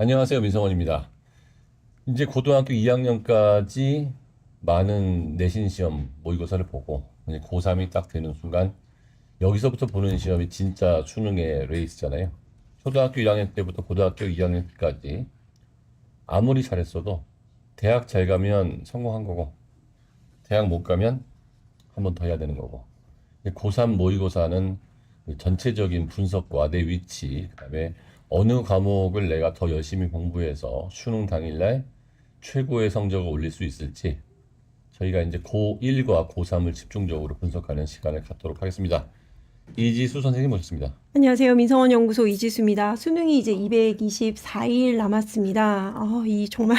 안녕하세요. 민성원입니다. 이제 고등학교 2학년까지 많은 내신 시험 모의고사를 보고 이제 고3이 딱 되는 순간 여기서부터 보는 시험이 진짜 수능의 레이스잖아요. 초등학교 1학년 때부터 고등학교 2학년 때까지 아무리 잘했어도 대학 잘 가면 성공한 거고 대학 못 가면 한 번 더 해야 되는 거고 고3 모의고사는 전체적인 분석과 내 위치, 그다음에 어느 과목을 내가 더 열심히 공부해서 수능 당일날 최고의 성적을 올릴 수 있을지 저희가 이제 고1과 고3을 집중적으로 분석하는 시간을 갖도록 하겠습니다. 이지수 선생님 모셨습니다. 안녕하세요. 민성원 연구소 이지수입니다. 수능이 이제 224일 남았습니다. 이 정말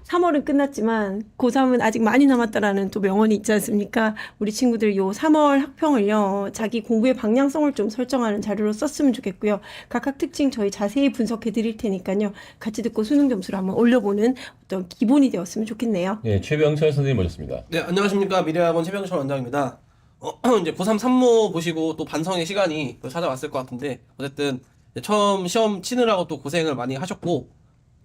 3월은 끝났지만 고3은 아직 많이 남았다라는 또 명언이 있지 않습니까? 우리 친구들 요 3월 학평을요, 자기 공부의 방향성을 좀 설정하는 자료로 썼으면 좋겠고요. 각각 특징 저희 자세히 분석해 드릴 테니까요. 같이 듣고 수능 점수를 한번 올려보는 어떤 기본이 되었으면 좋겠네요. 네, 최병철 선생님 모셨습니다. 네, 안녕하십니까. 미래학원 최병철 원장입니다. 이제 고3 산모 보시고 또 반성의 시간이 또 찾아왔을 것 같은데, 어쨌든 이제 처음 시험 치느라고 또 고생을 많이 하셨고,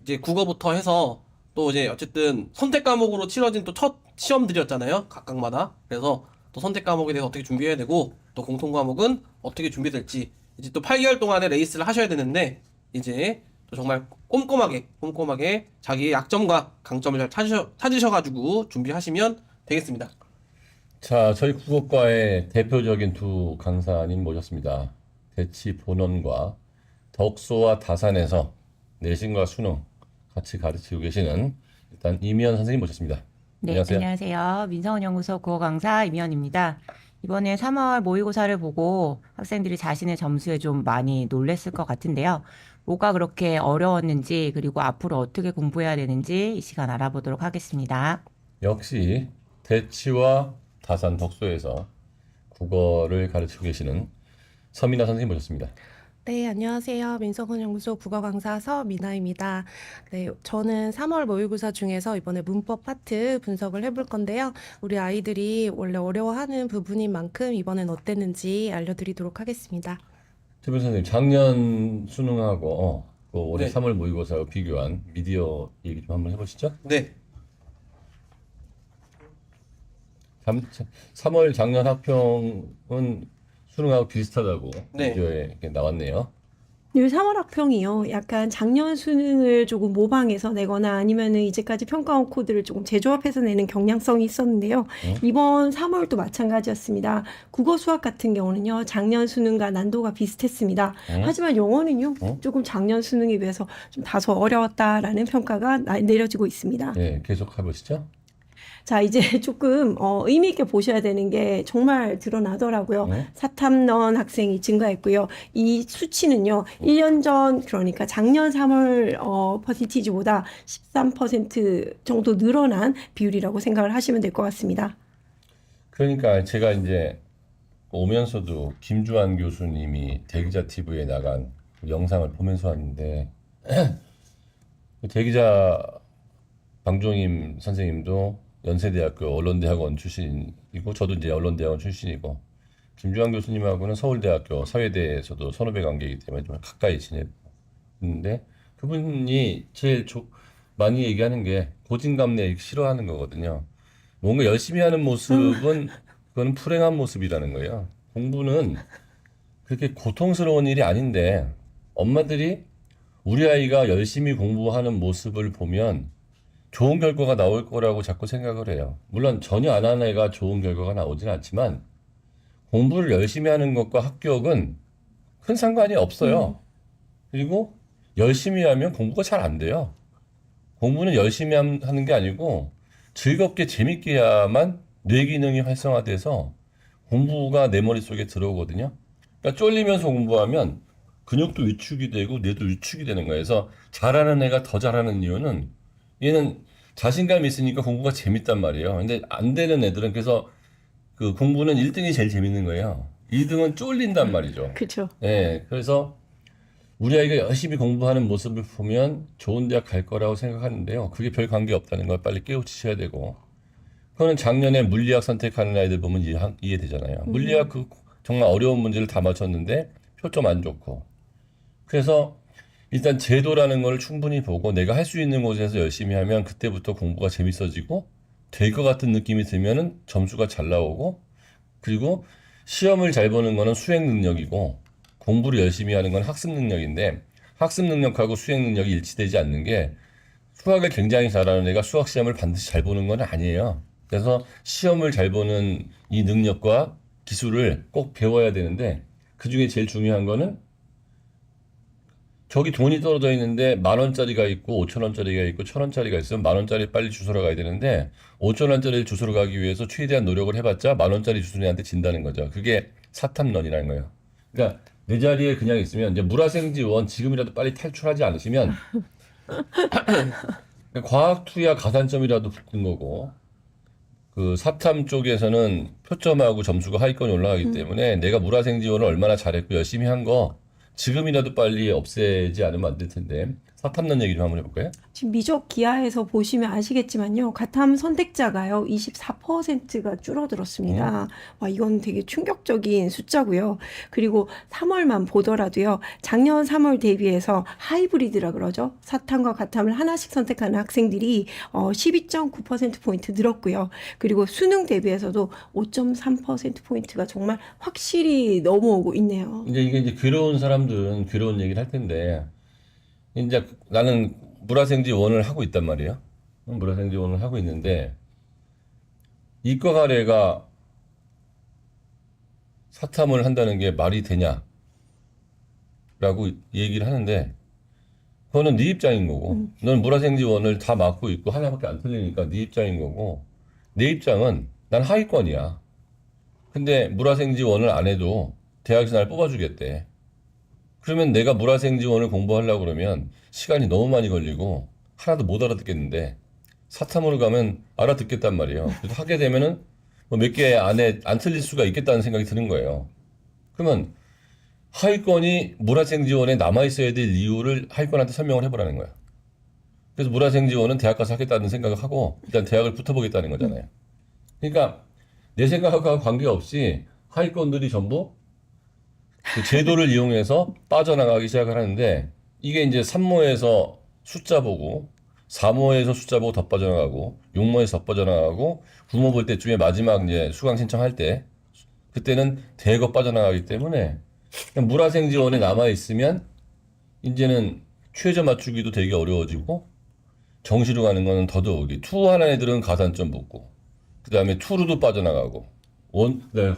이제 국어부터 해서 또 이제 어쨌든 선택 과목으로 치러진 또 첫 시험들이었잖아요. 각각마다. 그래서 또 선택 과목에 대해서 어떻게 준비해야 되고, 또 공통 과목은 어떻게 준비될지, 이제 또 8개월 동안의 레이스를 하셔야 되는데, 이제 또 정말 꼼꼼하게 자기의 약점과 강점을 잘 찾으셔가지고 준비하시면 되겠습니다. 자, 저희 국어과의 대표적인 두 강사님 모셨습니다. 대치 본원과 덕소와 다산에서 내신과 수능 같이 가르치고 계시는 일단 이미연 선생님 모셨습니다. 네, 안녕하세요. 안녕하세요. 민서원 연구소 국어 강사 이미연입니다. 이번에 3월 모의고사를 보고 학생들이 자신의 점수에 좀 많이 놀랬을 것 같은데요. 뭐가 그렇게 어려웠는지, 그리고 앞으로 어떻게 공부해야 되는지 이 시간 알아보도록 하겠습니다. 역시 대치와 다산 덕소에서 국어를 가르치고 계시는 서민아 선생님 모셨습니다. 네, 안녕하세요. 민석원 연구소 국어 강사 서미나입니다. 네, 저는 3월 모의고사 중에서 이번에 문법 파트 분석을 해볼 건데요. 우리 아이들이 원래 어려워하는 부분인 만큼 이번엔 어땠는지 알려드리도록 하겠습니다. 최변 선생님, 작년 수능하고 그 올해 네. 3월 모의고사와 비교한 미디어 얘기 좀 한번 해보시죠. 네. 3월 작년 학평은 수능하고 비슷하다고 네. 미디어에 이렇게 나왔네요. 이 3월 학평이요. 약간 작년 수능을 조금 모방해서 내거나 아니면은 이제까지 평가원 코드를 조금 재조합해서 내는 경향성이 있었는데요. 이번 3월도 마찬가지였습니다. 국어 수학 같은 경우는요. 작년 수능과 난도가 비슷했습니다. 하지만 영어는요. 조금 작년 수능에 비해서 좀 다소 어려웠다라는 평가가 내려지고 있습니다. 네, 계속 해보시죠. 자, 이제 조금 의미 있게 보셔야 되는 게 정말 드러나더라고요. 네. 사탐넌 학생이 증가했고요. 이 수치는요. 1년 전 그러니까 작년 3월 퍼센티지보다 13% 정도 늘어난 비율이라고 생각을 하시면 될 것 같습니다. 그러니까 제가 이제 오면서도 김주환 교수님이 대기자 TV에 나간 그 영상을 보면서 왔는데 그 대기자 방종임 선생님도 연세대학교 언론대학원 출신이고 저도 이제 언론대학원 출신이고 김주환 교수님하고는 서울대학교 사회대에서도 선후배 관계이기 때문에 좀 가까이 지냈는데 그분이 제일 많이 얘기하는 게 고진감래 싫어하는 거거든요. 뭔가 열심히 하는 모습은 그건 불행한 모습이라는 거예요. 공부는 그렇게 고통스러운 일이 아닌데 엄마들이 우리 아이가 열심히 공부하는 모습을 보면 좋은 결과가 나올 거라고 자꾸 생각을 해요. 물론 전혀 안 하는 애가 좋은 결과가 나오진 않지만 공부를 열심히 하는 것과 합격은 큰 상관이 없어요. 그리고 열심히 하면 공부가 잘 안 돼요. 공부는 열심히 하는 게 아니고 즐겁게 재밌게 해야만 뇌 기능이 활성화돼서 공부가 내 머릿속에 들어오거든요. 그러니까 쫄리면서 공부하면 근육도 위축이 되고 뇌도 위축이 되는 거예요. 그래서 잘하는 애가 더 잘하는 이유는 얘는 자신감이 있으니까 공부가 재밌단 말이에요. 근데 안 되는 애들은 그래서 그 공부는 1등이 제일 재밌는 거예요. 2등은 쫄린단 말이죠. 그렇죠. 네, 그래서 우리 아이가 열심히 공부하는 모습을 보면 좋은 대학 갈 거라고 생각하는데요. 그게 별 관계 없다는 걸 빨리 깨우치셔야 되고. 그거는 작년에 물리학 선택하는 아이들 보면 이해되잖아요. 물리학 정말 어려운 문제를 다 맞췄는데 표점 안 좋고. 그래서 일단 제도라는 걸 충분히 보고 내가 할 수 있는 곳에서 열심히 하면 그때부터 공부가 재밌어지고 될 것 같은 느낌이 들면은 점수가 잘 나오고, 그리고 시험을 잘 보는 거는 수행 능력이고 공부를 열심히 하는 건 학습 능력인데, 학습 능력하고 수행 능력이 일치되지 않는 게, 수학을 굉장히 잘하는 애가 수학 시험을 반드시 잘 보는 건 아니에요. 그래서 시험을 잘 보는 이 능력과 기술을 꼭 배워야 되는데, 그 중에 제일 중요한 거는 저기 돈이 떨어져 있는데 10,000원짜리가 있고 5,000원짜리가 있고 1,000원짜리가 있으면 10,000원짜리 빨리 주소로 가야 되는데, 5,000원짜리 주소로 가기 위해서 최대한 노력을 해봤자 10,000원짜리 주소리한테 진다는 거죠. 그게 사탐론이라는 거예요. 그러니까 내 자리에 그냥 있으면, 이제 물화생지원 지금이라도 빨리 탈출하지 않으시면 과학투야 가산점이라도 붙는 거고, 그 사탐 쪽에서는 표점하고 점수가 하위권이 올라가기 때문에 내가 물화생지원을 얼마나 잘했고 열심히 한 거 지금이라도 빨리 없애지 않으면 안 될 텐데, 사탐론 얘기 좀 한번 해볼까요? 지금 미적 기하에서 보시면 아시겠지만요. 가탐 선택자가요. 24%가 줄어들었습니다. 와, 이건 되게 충격적인 숫자고요. 그리고 3월만 보더라도요. 작년 3월 대비해서 하이브리드라 그러죠. 사탐과 가탐을 하나씩 선택하는 학생들이 12.9%포인트 늘었고요. 그리고 수능 대비해서도 5.3%포인트가 정말 확실히 넘어오고 있네요. 이제 이게 괴로운 사람들은 괴로운 얘기를 할 텐데, 이제 나는 물화생지원을 하고 있단 말이에요. 물화생지원을 하고 있는데, 이과가래가 사탐을 한다는 게 말이 되냐라고 얘기를 하는데, 그거는 네 입장인 거고, 넌 물화생지원을 다 맡고 있고 하나밖에 안 틀리니까 네 입장인 거고, 내 입장은 난 하위권이야. 근데 물화생지원을 안 해도 대학에서 날 뽑아주겠대. 그러면 내가 물화생지원을 공부하려고 그러면 시간이 너무 많이 걸리고 하나도 못 알아듣겠는데, 사탐으로 가면 알아듣겠단 말이에요. 그래서 하게 되면은 뭐 몇 개 안에 안 틀릴 수가 있겠다는 생각이 드는 거예요. 그러면 하위권이 물화생지원에 남아있어야 될 이유를 하위권한테 설명을 해보라는 거야. 그래서 물화생지원은 대학 가서 하겠다는 생각을 하고 일단 대학을 붙어보겠다는 거잖아요. 그러니까 내 생각과 관계없이 하위권들이 전부 그 제도를 이용해서 빠져나가기 시작을 하는데, 이게 이제 3모에서 숫자 보고 4모에서 숫자 보고 더 빠져나가고 6모에서 더 빠져나가고 9모 볼 때쯤에 마지막 이제 수강 신청할 때 그때는 대거 빠져나가기 때문에, 그냥 물화생지원에 남아 있으면 이제는 최저 맞추기도 되게 어려워지고, 정시로 가는 거는 더더욱이 투 하는 애들은 가산점 붙고, 그 다음에 투로도 빠져나가고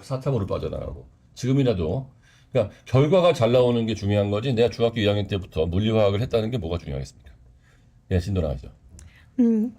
사탐으로 빠져나가고. 지금이라도 그러니까 결과가 잘 나오는 게 중요한 거지, 내가 중학교 2학년 때부터 물리화학을 했다는 게 뭐가 중요하겠습니까? 예, 신도나가죠.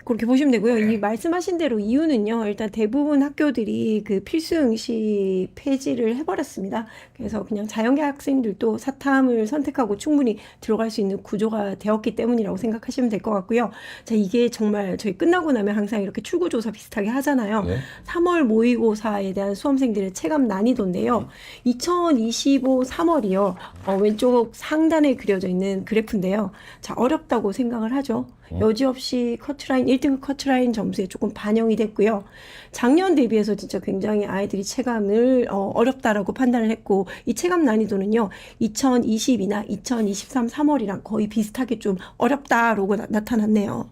그렇게 보시면 되고요. 이 말씀하신 대로 이유는요. 일단 대부분 학교들이 그 필수 응시 폐지를 해버렸습니다. 그래서 그냥 자연계 학생들도 사탐을 선택하고 충분히 들어갈 수 있는 구조가 되었기 때문이라고 생각하시면 될 것 같고요. 자, 이게 정말 저희 끝나고 나면 항상 이렇게 출구조사 비슷하게 하잖아요. 네. 3월 모의고사에 대한 수험생들의 체감 난이도인데요. 2025 3월이요. 왼쪽 상단에 그려져 있는 그래프인데요. 자, 어렵다고 생각을 하죠. 여지없이 커트라인 1등 커트라인 점수에 조금 반영이 됐고요. 작년 대비해서 진짜 굉장히 아이들이 체감을 어렵다라고 판단을 했고, 이 체감 난이도는요 2022나 2023 3월이랑 거의 비슷하게 좀 어렵다라고 나타났네요.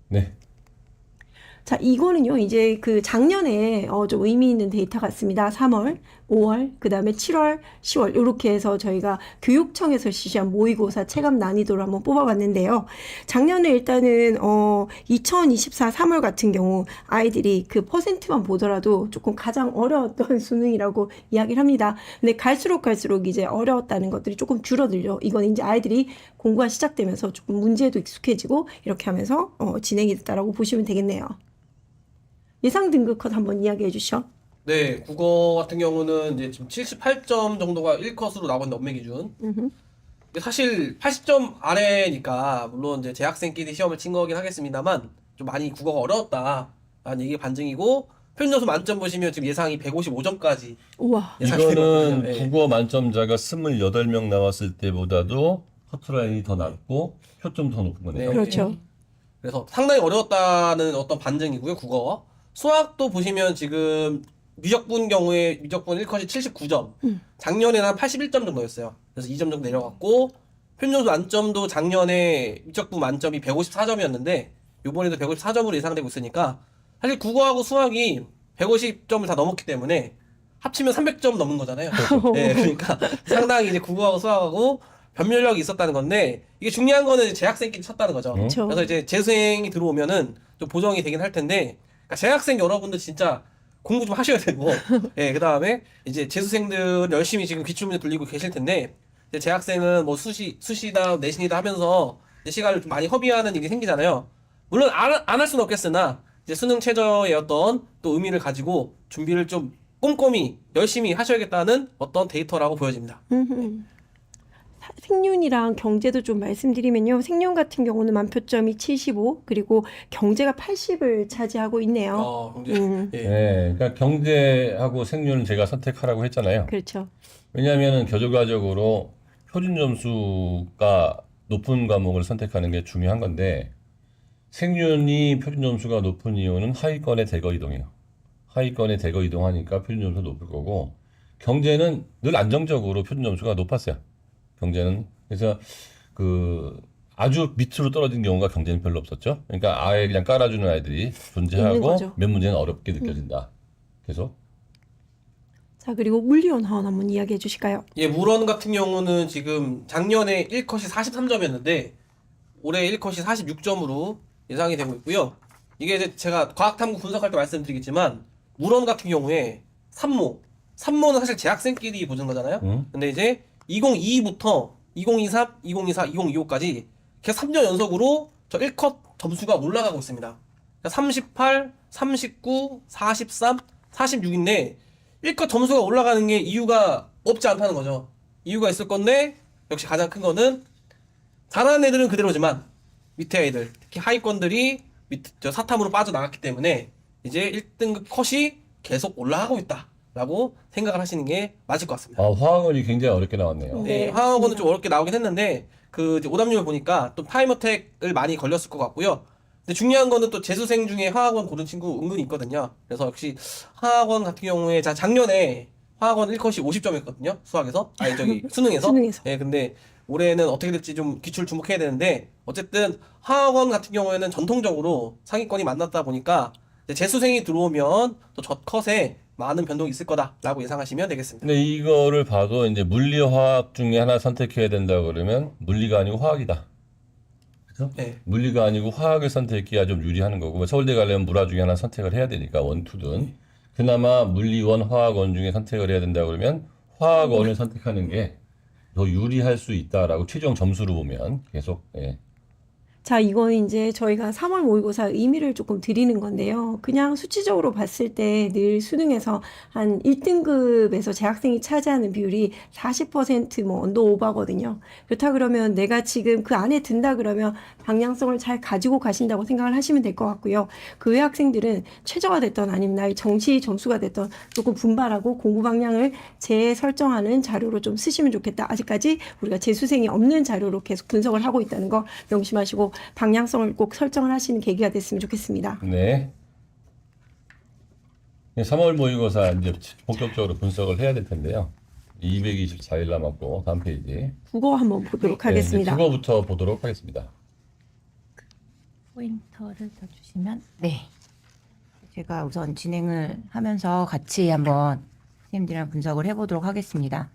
네. 자, 이거는요, 이제 그 작년에 좀 의미 있는 데이터 같습니다. 3월, 5월, 그 다음에 7월, 10월, 이렇게 해서 저희가 교육청에서 실시한 모의고사 체감 난이도를 한번 뽑아봤는데요. 작년에 일단은, 2024 3월 같은 경우 아이들이 그 퍼센트만 보더라도 조금 가장 어려웠던 수능이라고 이야기를 합니다. 근데 갈수록 이제 어려웠다는 것들이 조금 줄어들죠. 이건 이제 아이들이 공부가 시작되면서 조금 문제도 익숙해지고 이렇게 하면서 진행이 됐다라고 보시면 되겠네요. 예상 등급 컷 한번 이야기해 주시죠. 네, 국어 같은 경우는 이제 지금 78점 정도가 1컷으로 나오는 연매 기준. 근데 사실 80점 아래니까 물론 이제 재학생끼리 시험을 친 거긴 하겠습니다만 좀 많이 국어가 어려웠다라는 얘기 반증이고, 표준점수 만점 보시면 지금 예상이 155점까지. 우와. 이거는 네. 국어 만점자가 28명 나왔을 때보다도 커트라인이 더 낮고 표점 더 높은 거네요. 네. 그렇죠. 그래서 상당히 어려웠다는 어떤 반증이고요, 국어. 수학도 보시면 지금 미적분 경우에 미적분 1컷이 79점. 작년에는 한 81점 정도였어요. 그래서 2점 정도 내려갔고, 표준 점수 만점도 작년에 미적분 만점이 154점이었는데 이번에도 154점으로 예상되고 있으니까 사실 국어하고 수학이 150점을 다 넘었기 때문에 합치면 300점 넘은 거잖아요. 네, 그러니까 상당히 이제 국어하고 수학하고 변별력이 있었다는 건데 이게 중요한 거는 이제 재학생끼리 쳤다는 거죠. 그렇죠. 그래서 이제 재수생이 들어오면은 좀 보정이 되긴 할 텐데 그러니까 재학생 여러분들 진짜 공부 좀 하셔야 되고 예, 그다음에 이제 재수생들 열심히 지금 기출문제 돌리고 계실 텐데 이제 재학생은 뭐 수시다 내신이다 하면서 이제 시간을 좀 많이 허비하는 일이 생기잖아요. 물론 안 할 수는 없겠으나 이제 수능 최저의 어떤 또 의미를 가지고 준비를 좀 꼼꼼히 열심히 하셔야겠다는 어떤 데이터라고 보여집니다. 생윤이랑 경제도 좀 말씀드리면요. 생윤 같은 경우는 만표점이 75, 그리고 경제가 80을 차지하고 있네요. 경제. 예. 네, 그러니까 경제하고 생률은 제가 선택하라고 했잖아요. 그렇죠. 왜냐하면 결과적으로 표준 점수가 높은 과목을 선택하는 게 중요한 건데 생윤이 표준 점수가 높은 이유는 하위권의 대거 이동이에요. 하위권의 대거 이동하니까 표준 점수가 높을 거고 경제는 늘 안정적으로 표준 점수가 높았어요. 경제는 그래서 그 아주 밑으로 떨어진 경우가 경제는 별로 없었죠. 그러니까 아예 그냥 깔아주는 아이들이 있는 존재하고 거죠. 몇 문제는 어렵게 느껴진다. 계속. 자, 그리고 물리원 하원 한번 이야기해 주실까요? 예, 물원 같은 경우는 지금 작년에 1컷이 43점이었는데 올해 1컷이 46점으로 예상이 되고 있고요. 이게 이제 제가 과학탐구 분석할 때 말씀드리겠지만 물원 같은 경우에 산모는 사실 재학생끼리 보는 거잖아요. 근데 이제 2022부터 2023, 2024, 2025까지 계속 3년 연속으로 저 1컷 점수가 올라가고 있습니다. 38, 39, 43, 46인데 1컷 점수가 올라가는 게 이유가 없지 않다는 거죠. 이유가 있을 건데 역시 가장 큰 거는 잘하는 애들은 그대로지만 밑에 애들, 특히 하위권들이 저 사탐으로 빠져나갔기 때문에 이제 1등급 컷이 계속 올라가고 있다라고 생각을 하시는 게 맞을 것 같습니다. 화학원이 굉장히 어렵게 나왔네요. 네, 화학원은 좀 어렵게 나오긴 했는데 그 이제 오답률을 보니까 또 타임어택을 많이 걸렸을 것 같고요. 근데 중요한 거는 또 재수생 중에 화학원 고른 친구 은근히 있거든요. 그래서 역시 화학원 같은 경우에 작년에 화학원 1컷이 50점이었거든요. 수학에서. 아니 저기 수능에서. 수능에서. 예, 근데 올해는 어떻게 될지 좀 기출 주목해야 되는데 어쨌든 화학원 같은 경우에는 전통적으로 상위권이 만났다 보니까 이제 재수생이 들어오면 또 저 컷에 많은 변동이 있을 거다라고 예상하시면 되겠습니다. 근데 이거를 봐도 이제 물리 화학 중에 하나 선택해야 된다 그러면 물리가 아니고 화학이다. 그죠? 네. 물리가 아니고 화학을 선택해야 좀 유리하는 거고 서울대 가려면 물화 중에 하나 선택을 해야 되니까 원투든 그나마 물리원 화학원 중에 선택을 해야 된다 그러면 화학원을 선택하는 게 더 유리할 수 있다라고 최종 점수로 보면 계속 예. 자, 이건 이제 저희가 3월 모의고사 의미를 조금 드리는 건데요. 그냥 수치적으로 봤을 때 늘 수능에서 한 1등급에서 재학생이 차지하는 비율이 40% 언더 오버거든요. 그렇다 그러면 내가 지금 그 안에 든다 그러면 방향성을 잘 가지고 가신다고 생각을 하시면 될 것 같고요. 그 외 학생들은 최저가 됐던 아니면 나의 정시 점수가 됐던 조금 분발하고 공부 방향을 재설정하는 자료로 좀 쓰시면 좋겠다. 아직까지 우리가 재수생이 없는 자료로 계속 분석을 하고 있다는 거 명심하시고 방향성을 꼭 설정을 하시는 계기가 됐으면 좋겠습니다. 네. 3월 모의고사 이제 본격적으로 분석을 해야 될 텐데요. 224일 남았고 다음 페이지. 국어 한번 보도록 네, 하겠습니다. 이제 국어부터 보도록 하겠습니다. 포인터를 더 주시면 네. 제가 우선 진행을 하면서 같이 한번 선생님들이랑 분석을 해보도록 하겠습니다.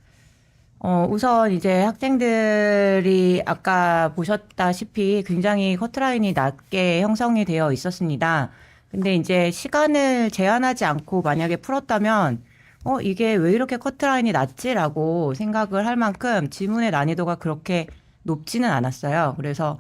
우선 이제 학생들이 아까 보셨다시피 굉장히 커트라인이 낮게 형성이 되어 있었습니다. 근데 이제 시간을 제한하지 않고 만약에 풀었다면 이게 왜 이렇게 커트라인이 낮지라고 생각을 할 만큼 지문의 난이도가 그렇게 높지는 않았어요. 그래서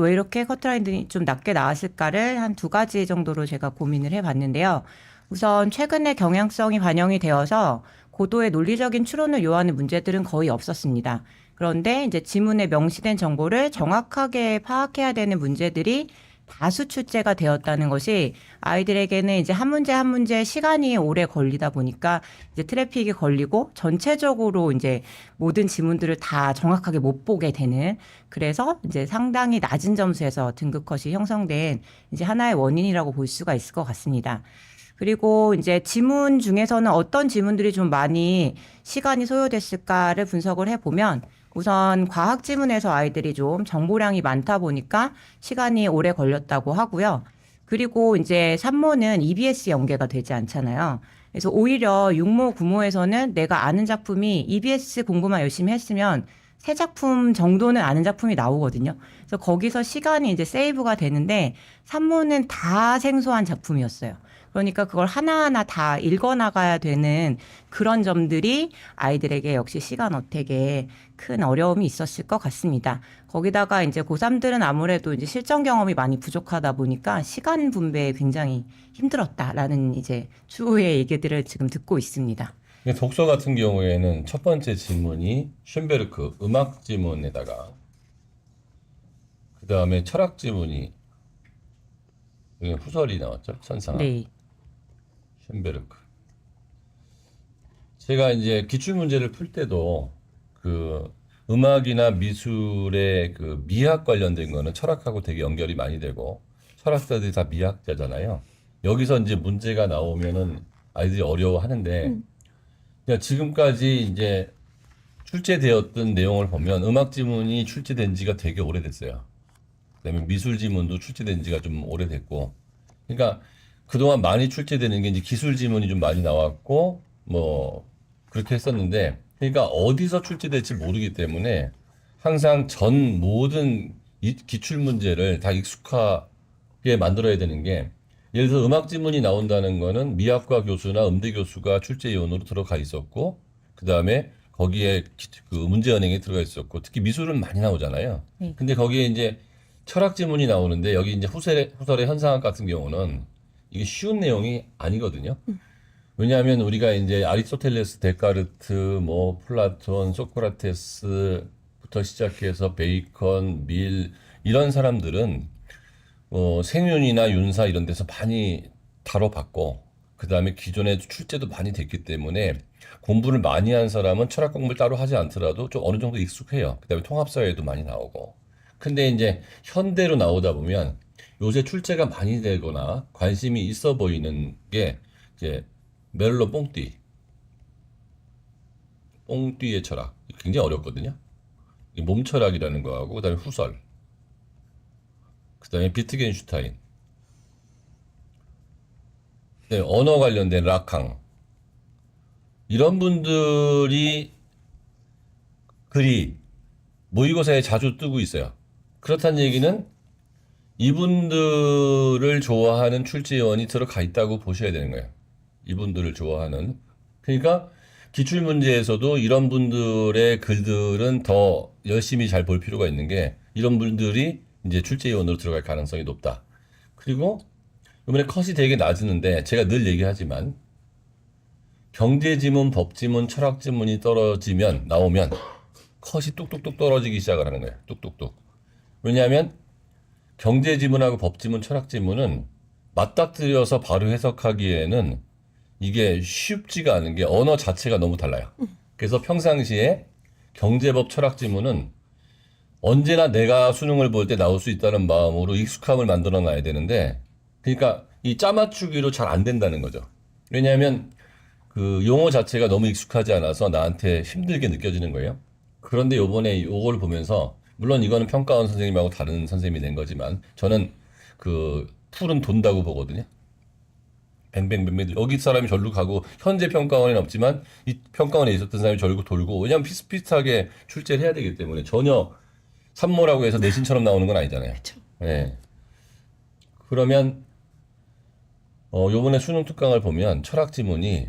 왜 이렇게 커트라인들이 좀 낮게 나왔을까를 한 두 가지 정도로 제가 고민을 해봤는데요. 우선 최근에 경향성이 반영이 되어서 고도의 논리적인 추론을 요하는 문제들은 거의 없었습니다. 그런데 이제 지문에 명시된 정보를 정확하게 파악해야 되는 문제들이 다수 출제가 되었다는 것이 아이들에게는 이제 한 문제 한 문제 시간이 오래 걸리다 보니까 이제 트래픽이 걸리고 전체적으로 이제 모든 지문들을 다 정확하게 못 보게 되는, 그래서 이제 상당히 낮은 점수에서 등급컷이 형성된 이제 하나의 원인이라고 볼 수가 있을 것 같습니다. 그리고 이제 지문 중에서는 어떤 지문들이 좀 많이 시간이 소요됐을까를 분석을 해보면 우선 과학 지문에서 아이들이 좀 정보량이 많다 보니까 시간이 오래 걸렸다고 하고요. 그리고 이제 산모는 EBS 연계가 되지 않잖아요. 그래서 오히려 육모, 구모에서는 내가 아는 작품이 EBS 공부만 열심히 했으면 세 작품 정도는 아는 작품이 나오거든요. 그래서 거기서 시간이 이제 세이브가 되는데 산모는 다 생소한 작품이었어요. 그러니까 그걸 하나하나 다 읽어나가야 되는 그런 점들이 아이들에게 역시 시간 어택에 큰 어려움이 있었을 것 같습니다. 거기다가 이제 고3들은 아무래도 이제 실전 경험이 많이 부족하다 보니까 시간 분배에 굉장히 힘들었다라는 이제 추후의 얘기들을 지금 듣고 있습니다. 근데 독서 같은 경우에는 첫 번째 지문이 슌베르크 음악 지문에다가 그 다음에 철학 지문이 여기 후설이 나왔죠. 천상학. 네. 슌베르크. 제가 이제 기출 문제를 풀 때도 그 음악이나 미술의 그 미학 관련된 거는 철학하고 되게 연결이 많이 되고 철학자들이 다 미학자잖아요. 여기서 이제 문제가 나오면은 아이들이 어려워하는데 그냥 지금까지 이제 출제되었던 내용을 보면 음악 지문이 출제된 지가 되게 오래됐어요. 그다음에 미술 지문도 출제된 지가 좀 오래됐고, 그러니까 그동안 많이 출제되는 게 이제 기술 지문이 좀 많이 나왔고 뭐 그렇게 했었는데, 그러니까 어디서 출제될지 모르기 때문에 항상 전 모든 기출 문제를 다 익숙하게 만들어야 되는 게, 예를 들어 음악 지문이 나온다는 거는 미학과 교수나 음대 교수가 출제 요원으로 들어가 있었고, 그 다음에 거기에 그 문제 은행에 들어가 있었고, 특히 미술은 많이 나오잖아요. 네. 근데 거기에 이제 철학 지문이 나오는데 여기 이제 후설의 현상학 같은 경우는 이게 쉬운 내용이 아니거든요. 왜냐하면 우리가 이제 아리스토텔레스, 데카르트, 뭐 플라톤, 소크라테스부터 시작해서 베이컨, 밀 이런 사람들은 생윤이나 윤사 이런 데서 많이 다뤄봤고, 그 다음에 기존에 출제도 많이 됐기 때문에 공부를 많이 한 사람은 철학 공부를 따로 하지 않더라도 좀 어느 정도 익숙해요. 그 다음에 통합사회도 많이 나오고. 근데 이제 현대로 나오다 보면 요새 출제가 많이 되거나 관심이 있어 보이는 게 이제 멜로 뽕띠의 철학. 굉장히 어렵거든요. 몸 철학이라는 거하고, 그 다음에 후설. 그 다음에 비트겐슈타인, 네, 언어 관련된 라캉, 이런 분들이 글이 모의고사에 자주 뜨고 있어요. 그렇다는 얘기는 이분들을 좋아하는 출제위원이 들어가 있다고 보셔야 되는 거예요. 이분들을 좋아하는. 그러니까 기출문제에서도 이런 분들의 글들은 더 열심히 잘 볼 필요가 있는 게, 이런 분들이 이제 출제위원으로 들어갈 가능성이 높다. 그리고 이번에 컷이 되게 낮았는데, 제가 늘 얘기하지만 경제지문, 법지문, 철학지문이 나오면 컷이 뚝뚝뚝 떨어지기 시작을 하는 거예요. 뚝뚝뚝. 왜냐하면 경제지문하고 법지문, 철학지문은 맞닥뜨려서 바로 해석하기에는 이게 쉽지가 않은 게 언어 자체가 너무 달라요. 그래서 평상시에 경제법, 철학지문은 언제나 내가 수능을 볼 때 나올 수 있다는 마음으로 익숙함을 만들어 놔야 되는데, 그러니까 이 짜맞추기로 잘 안 된다는 거죠. 왜냐하면 그 용어 자체가 너무 익숙하지 않아서 나한테 힘들게 느껴지는 거예요. 그런데 요번에 요걸 보면서, 물론 이거는 평가원 선생님하고 다른 선생님이 낸 거지만 저는 그 풀은 돈다고 보거든요. 뱅뱅뱅뱅 여기 사람이 절로 가고, 현재 평가원에는 없지만 이 평가원에 있었던 사람이 절로 돌고, 왜냐하면 비슷비슷하게 출제를 해야 되기 때문에 전혀 산모라고 해서 내신처럼 나오는 건 아니잖아요. 그렇죠. 네. 그러면 요번에 수능 특강을 보면 철학 지문이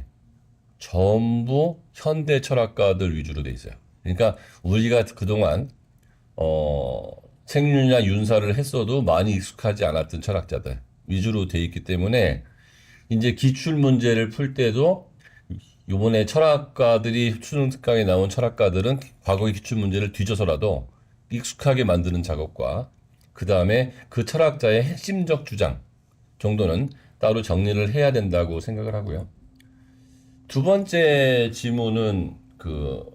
전부 현대 철학가들 위주로 돼 있어요. 그러니까 우리가 그동안 생윤이나 윤사를 했어도 많이 익숙하지 않았던 철학자들 위주로 돼 있기 때문에, 이제 기출 문제를 풀 때도 요번에 철학가들이 수능 특강에 나온 철학가들은 과거의 기출 문제를 뒤져서라도 익숙하게 만드는 작업과, 그 다음에 그 철학자의 핵심적 주장 정도는 따로 정리를 해야 된다고 생각을 하고요. 두 번째 지문은 그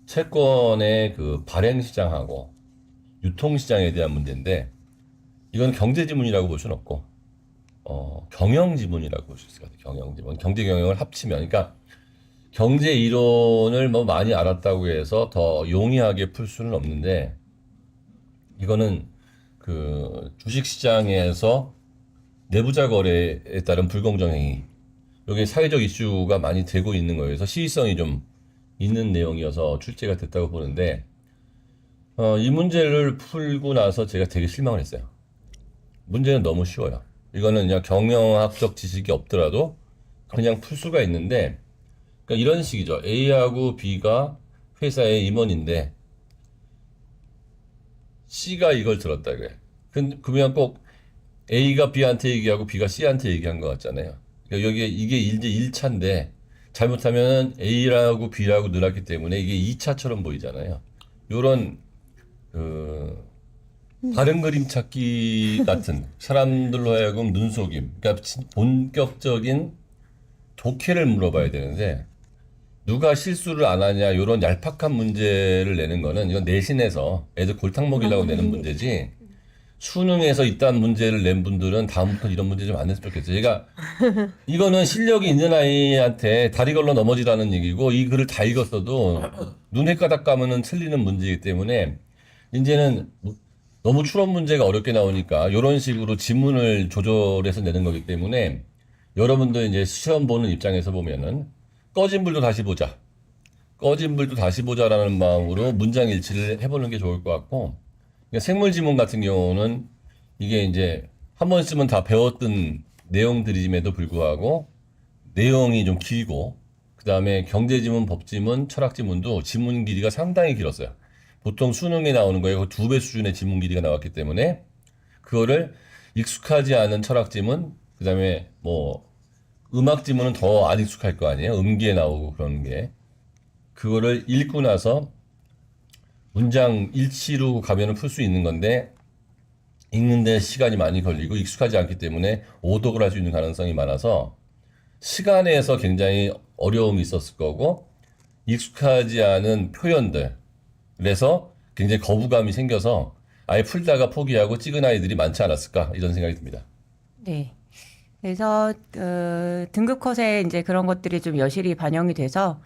채권의 그 발행 시장하고 유통 시장에 대한 문제인데, 이건 경제 지문이라고 볼 수는 없고 경영 지문이라고 볼 수 있을 것 같아요. 경영 지문, 경제 경영을 합치면, 그러니까 경제 이론을 뭐 많이 알았다고 해서 더 용이하게 풀 수는 없는데 이거는 그 주식시장에서 내부자 거래에 따른 불공정 행위 여기 사회적 이슈가 많이 되고 있는 거여서 시의성이 좀 있는 내용이어서 출제가 됐다고 보는데 이 문제를 풀고 나서 제가 되게 실망을 했어요. 문제는 너무 쉬워요. 이거는 그냥 경영학적 지식이 없더라도 그냥 풀 수가 있는데 그러니까 이런 식이죠. A하고 B가 회사의 임원인데 C가 이걸 들었다 그래. 그러면 꼭 A가 B한테 얘기하고 B가 C한테 얘기한 것 같잖아요. 그러니까 여기에 이게 이제 1차인데 잘못하면 A라고 B라고 늘었기 때문에 이게 2차처럼 보이잖아요. 요런 다른 그림 찾기 같은 사람들로 하여금 눈속임. 그러니까 본격적인 독해를 물어봐야 되는데 누가 실수를 안 하냐 이런 얄팍한 문제를 내는 거는 이건 내신에서 애들 골탕 먹이려고 내는 문제지 수능에서 이딴 문제를 낸 분들은 다음부터 이런 문제 좀 안 냈으면 좋겠어요. 제가 이거는 실력이 있는 아이한테 다리 걸러 넘어지라는 얘기고 이 글을 다 읽었어도 눈에 까닥 감으면 틀리는 문제이기 때문에 이제는 너무 추론 문제가 어렵게 나오니까 이런 식으로 지문을 조절해서 내는 거기 때문에 여러분들 이제 시험 보는 입장에서 보면은 꺼진 불도 다시 보자. 꺼진 불도 다시 보자라는 마음으로 문장 일치를 해보는 게 좋을 것 같고 그러니까 생물 지문 같은 경우는 이게 이제 한 번쯤은 다 배웠던 내용들임에도 불구하고 내용이 좀 길고 그 다음에 경제 지문, 법 지문, 철학 지문도 지문 길이가 상당히 길었어요. 보통 수능에 나오는 거에 2배 수준의 지문 길이가 나왔기 때문에 그거를 익숙하지 않은 철학 지문, 그 다음에 뭐 음악 지문은 더 안 익숙할 거 아니에요. 음기에 나오고 그런 게. 그거를 읽고 나서 문장 일치로 가면은 풀 수 있는 건데 읽는데 시간이 많이 걸리고 익숙하지 않기 때문에 오독을 할 수 있는 가능성이 많아서 시간에서 굉장히 어려움이 있었을 거고 익숙하지 않은 표현들 그래서 굉장히 거부감이 생겨서 아예 풀다가 포기하고 찍은 아이들이 많지 않았을까 이런 생각이 듭니다. 네. 그래서 등급 컷에 이제 그런 것들이 좀 여실히 반영이 돼서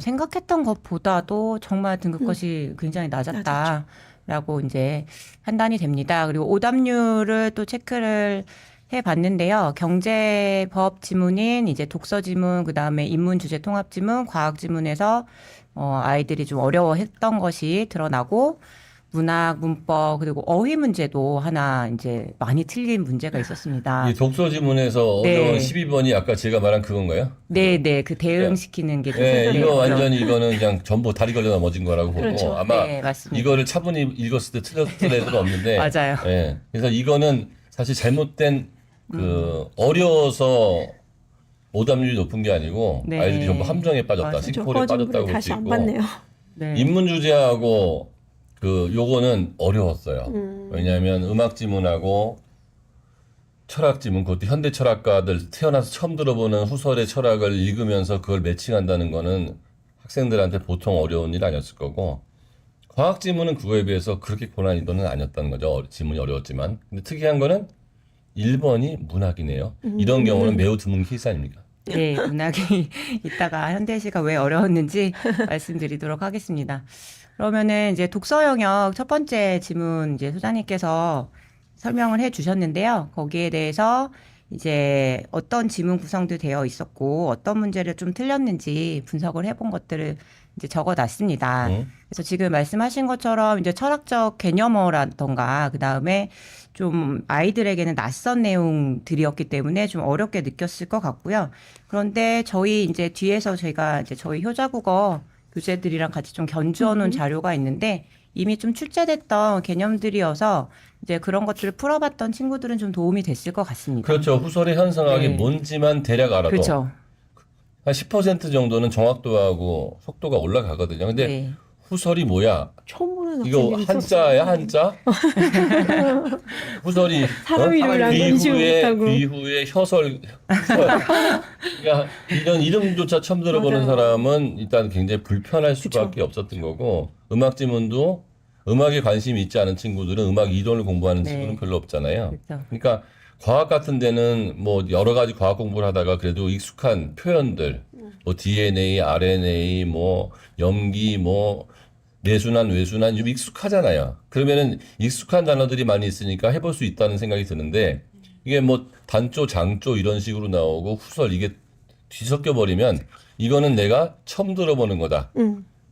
생각했던 것보다도 정말 등급 컷이 굉장히 낮았다라고 이제 판단이 됩니다. 그리고 오답률을 또 체크를 해봤는데요. 경제법 지문인 이제 독서 지문, 그 다음에 인문 주제 통합 지문, 과학 지문에서 아이들이 좀 어려워했던 것이 드러나고 문학, 문법 그리고 어휘 문제도 하나 이제 많이 틀린 문제가 있었습니다. 이 독서 지문에서 어려운 네. 12번이 아까 제가 말한 그건가요? 네, 그 대응시키는 게 좀 네, 이거 네, 완전히 이거는 그냥 전부 다리 걸려 넘어진 거라고 보고 그렇죠. 아마 네, 맞습니다. 이거를 차분히 읽었을 때 틀렸을 애들은 없는데 맞아요. 예. 그래서 이거는 사실 잘못된 어려워서 오답률이 높은 게 아니고 네. 아이들이 전부 함정에 빠졌다, 맞아요. 싱크홀에 꺼진 빠졌다고 불을 볼 다시 수 안 있고 봤네요. 네. 인문 주제하고 요거는 어려웠어요. 왜냐하면 음악 지문하고 철학 지문, 그것도 현대 철학가들 태어나서 처음 들어보는 후설의 철학을 읽으면서 그걸 매칭한다는 거는 학생들한테 보통 어려운 일 아니었을 거고 과학 지문은 그거에 비해서 그렇게 고난이도는 아니었다는 거죠. 지문이 어려웠지만. 근데 특이한 거는 1번이 문학이네요. 이런 경우는 매우 드문 케이스 아닙니까? 네, 문학이 이따가 현대시가 왜 어려웠는지 말씀드리도록 하겠습니다. 그러면은 이제 독서 영역 첫 번째 지문 이제 소장님께서 설명을 해 주셨는데요. 거기에 대해서 이제 어떤 지문 구성도 되어 있었고 어떤 문제를 좀 틀렸는지 분석을 해본 것들을 이제 적어 놨습니다. 그래서 지금 말씀하신 것처럼 이제 철학적 개념어라던가 그 다음에 좀 아이들에게는 낯선 내용들이었기 때문에 좀 어렵게 느꼈을 것 같고요. 그런데 저희 이제 뒤에서 제가 이제 저희 효자국어 교재들이랑 같이 좀 견주어 놓은 자료가 있는데 이미 좀 출제됐던 개념들이어서 이제 그런 것들을 풀어봤던 친구들은 좀 도움이 됐을 것 같습니다. 그렇죠. 후설의 현상학이 네. 뭔지만 대략 알아도 그렇죠. 한 10% 정도는 정확도하고 속도가 올라가거든요. 근데 네. 후설이 뭐야? 처음 보는 이거 학생들이 한자야 한자? 후설이 사람 이름을 안 인식을 못하고. 비후의 후설. 그러니까 이런 이름조차 처음 들어보는 맞아요. 사람은 일단 굉장히 불편할 수밖에 없었던 거고 음악 지문도 음악에 관심이 있지 않은 친구들은 음악 이론을 공부하는 네. 친구는 별로 없잖아요. 그렇죠. 그러니까 과학 같은 데는 뭐 여러 가지 과학 공부를 하다가 그래도 익숙한 표현들 뭐 DNA, RNA, 뭐 염기, 뭐 내순환, 외순환 좀 익숙하잖아요. 그러면은 익숙한 단어들이 많이 있으니까 해볼 수 있다는 생각이 드는데 이게 뭐 단조, 장조 이런 식으로 나오고 후설 이게 뒤섞여 버리면 이거는 내가 처음 들어보는 거다.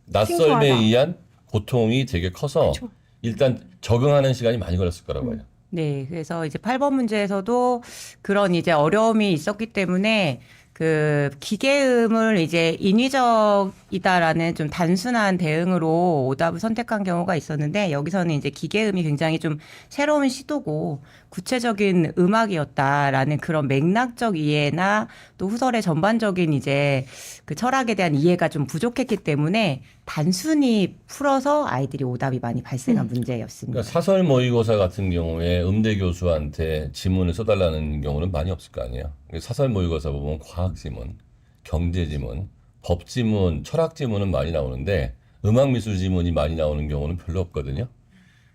낯설에 생소하다. 의한 고통이 되게 커서 그쵸. 일단 적응하는 시간이 많이 걸렸을 거라고 해요. 네, 그래서 이제 8번 문제에서도 그런 이제 어려움이 있었기 때문에 그 기계음을 이제 인위적이다라는 좀 단순한 대응으로 오답을 선택한 경우가 있었는데 여기서는 이제 기계음이 굉장히 좀 새로운 시도고 구체적인 음악이었다라는 그런 맥락적 이해나 또 후설의 전반적인 이제 그 철학에 대한 이해가 좀 부족했기 때문에 단순히 풀어서 아이들이 오답이 많이 발생한 문제였습니다. 그러니까 사설 모의고사 같은 경우에 음대 교수한테 지문을 써달라는 경우는 많이 없을 거 아니에요. 사설 모의고사 보면 과학 지문, 경제 지문, 법 지문, 철학 지문은 많이 나오는데 음악 미술 지문이 많이 나오는 경우는 별로 없거든요.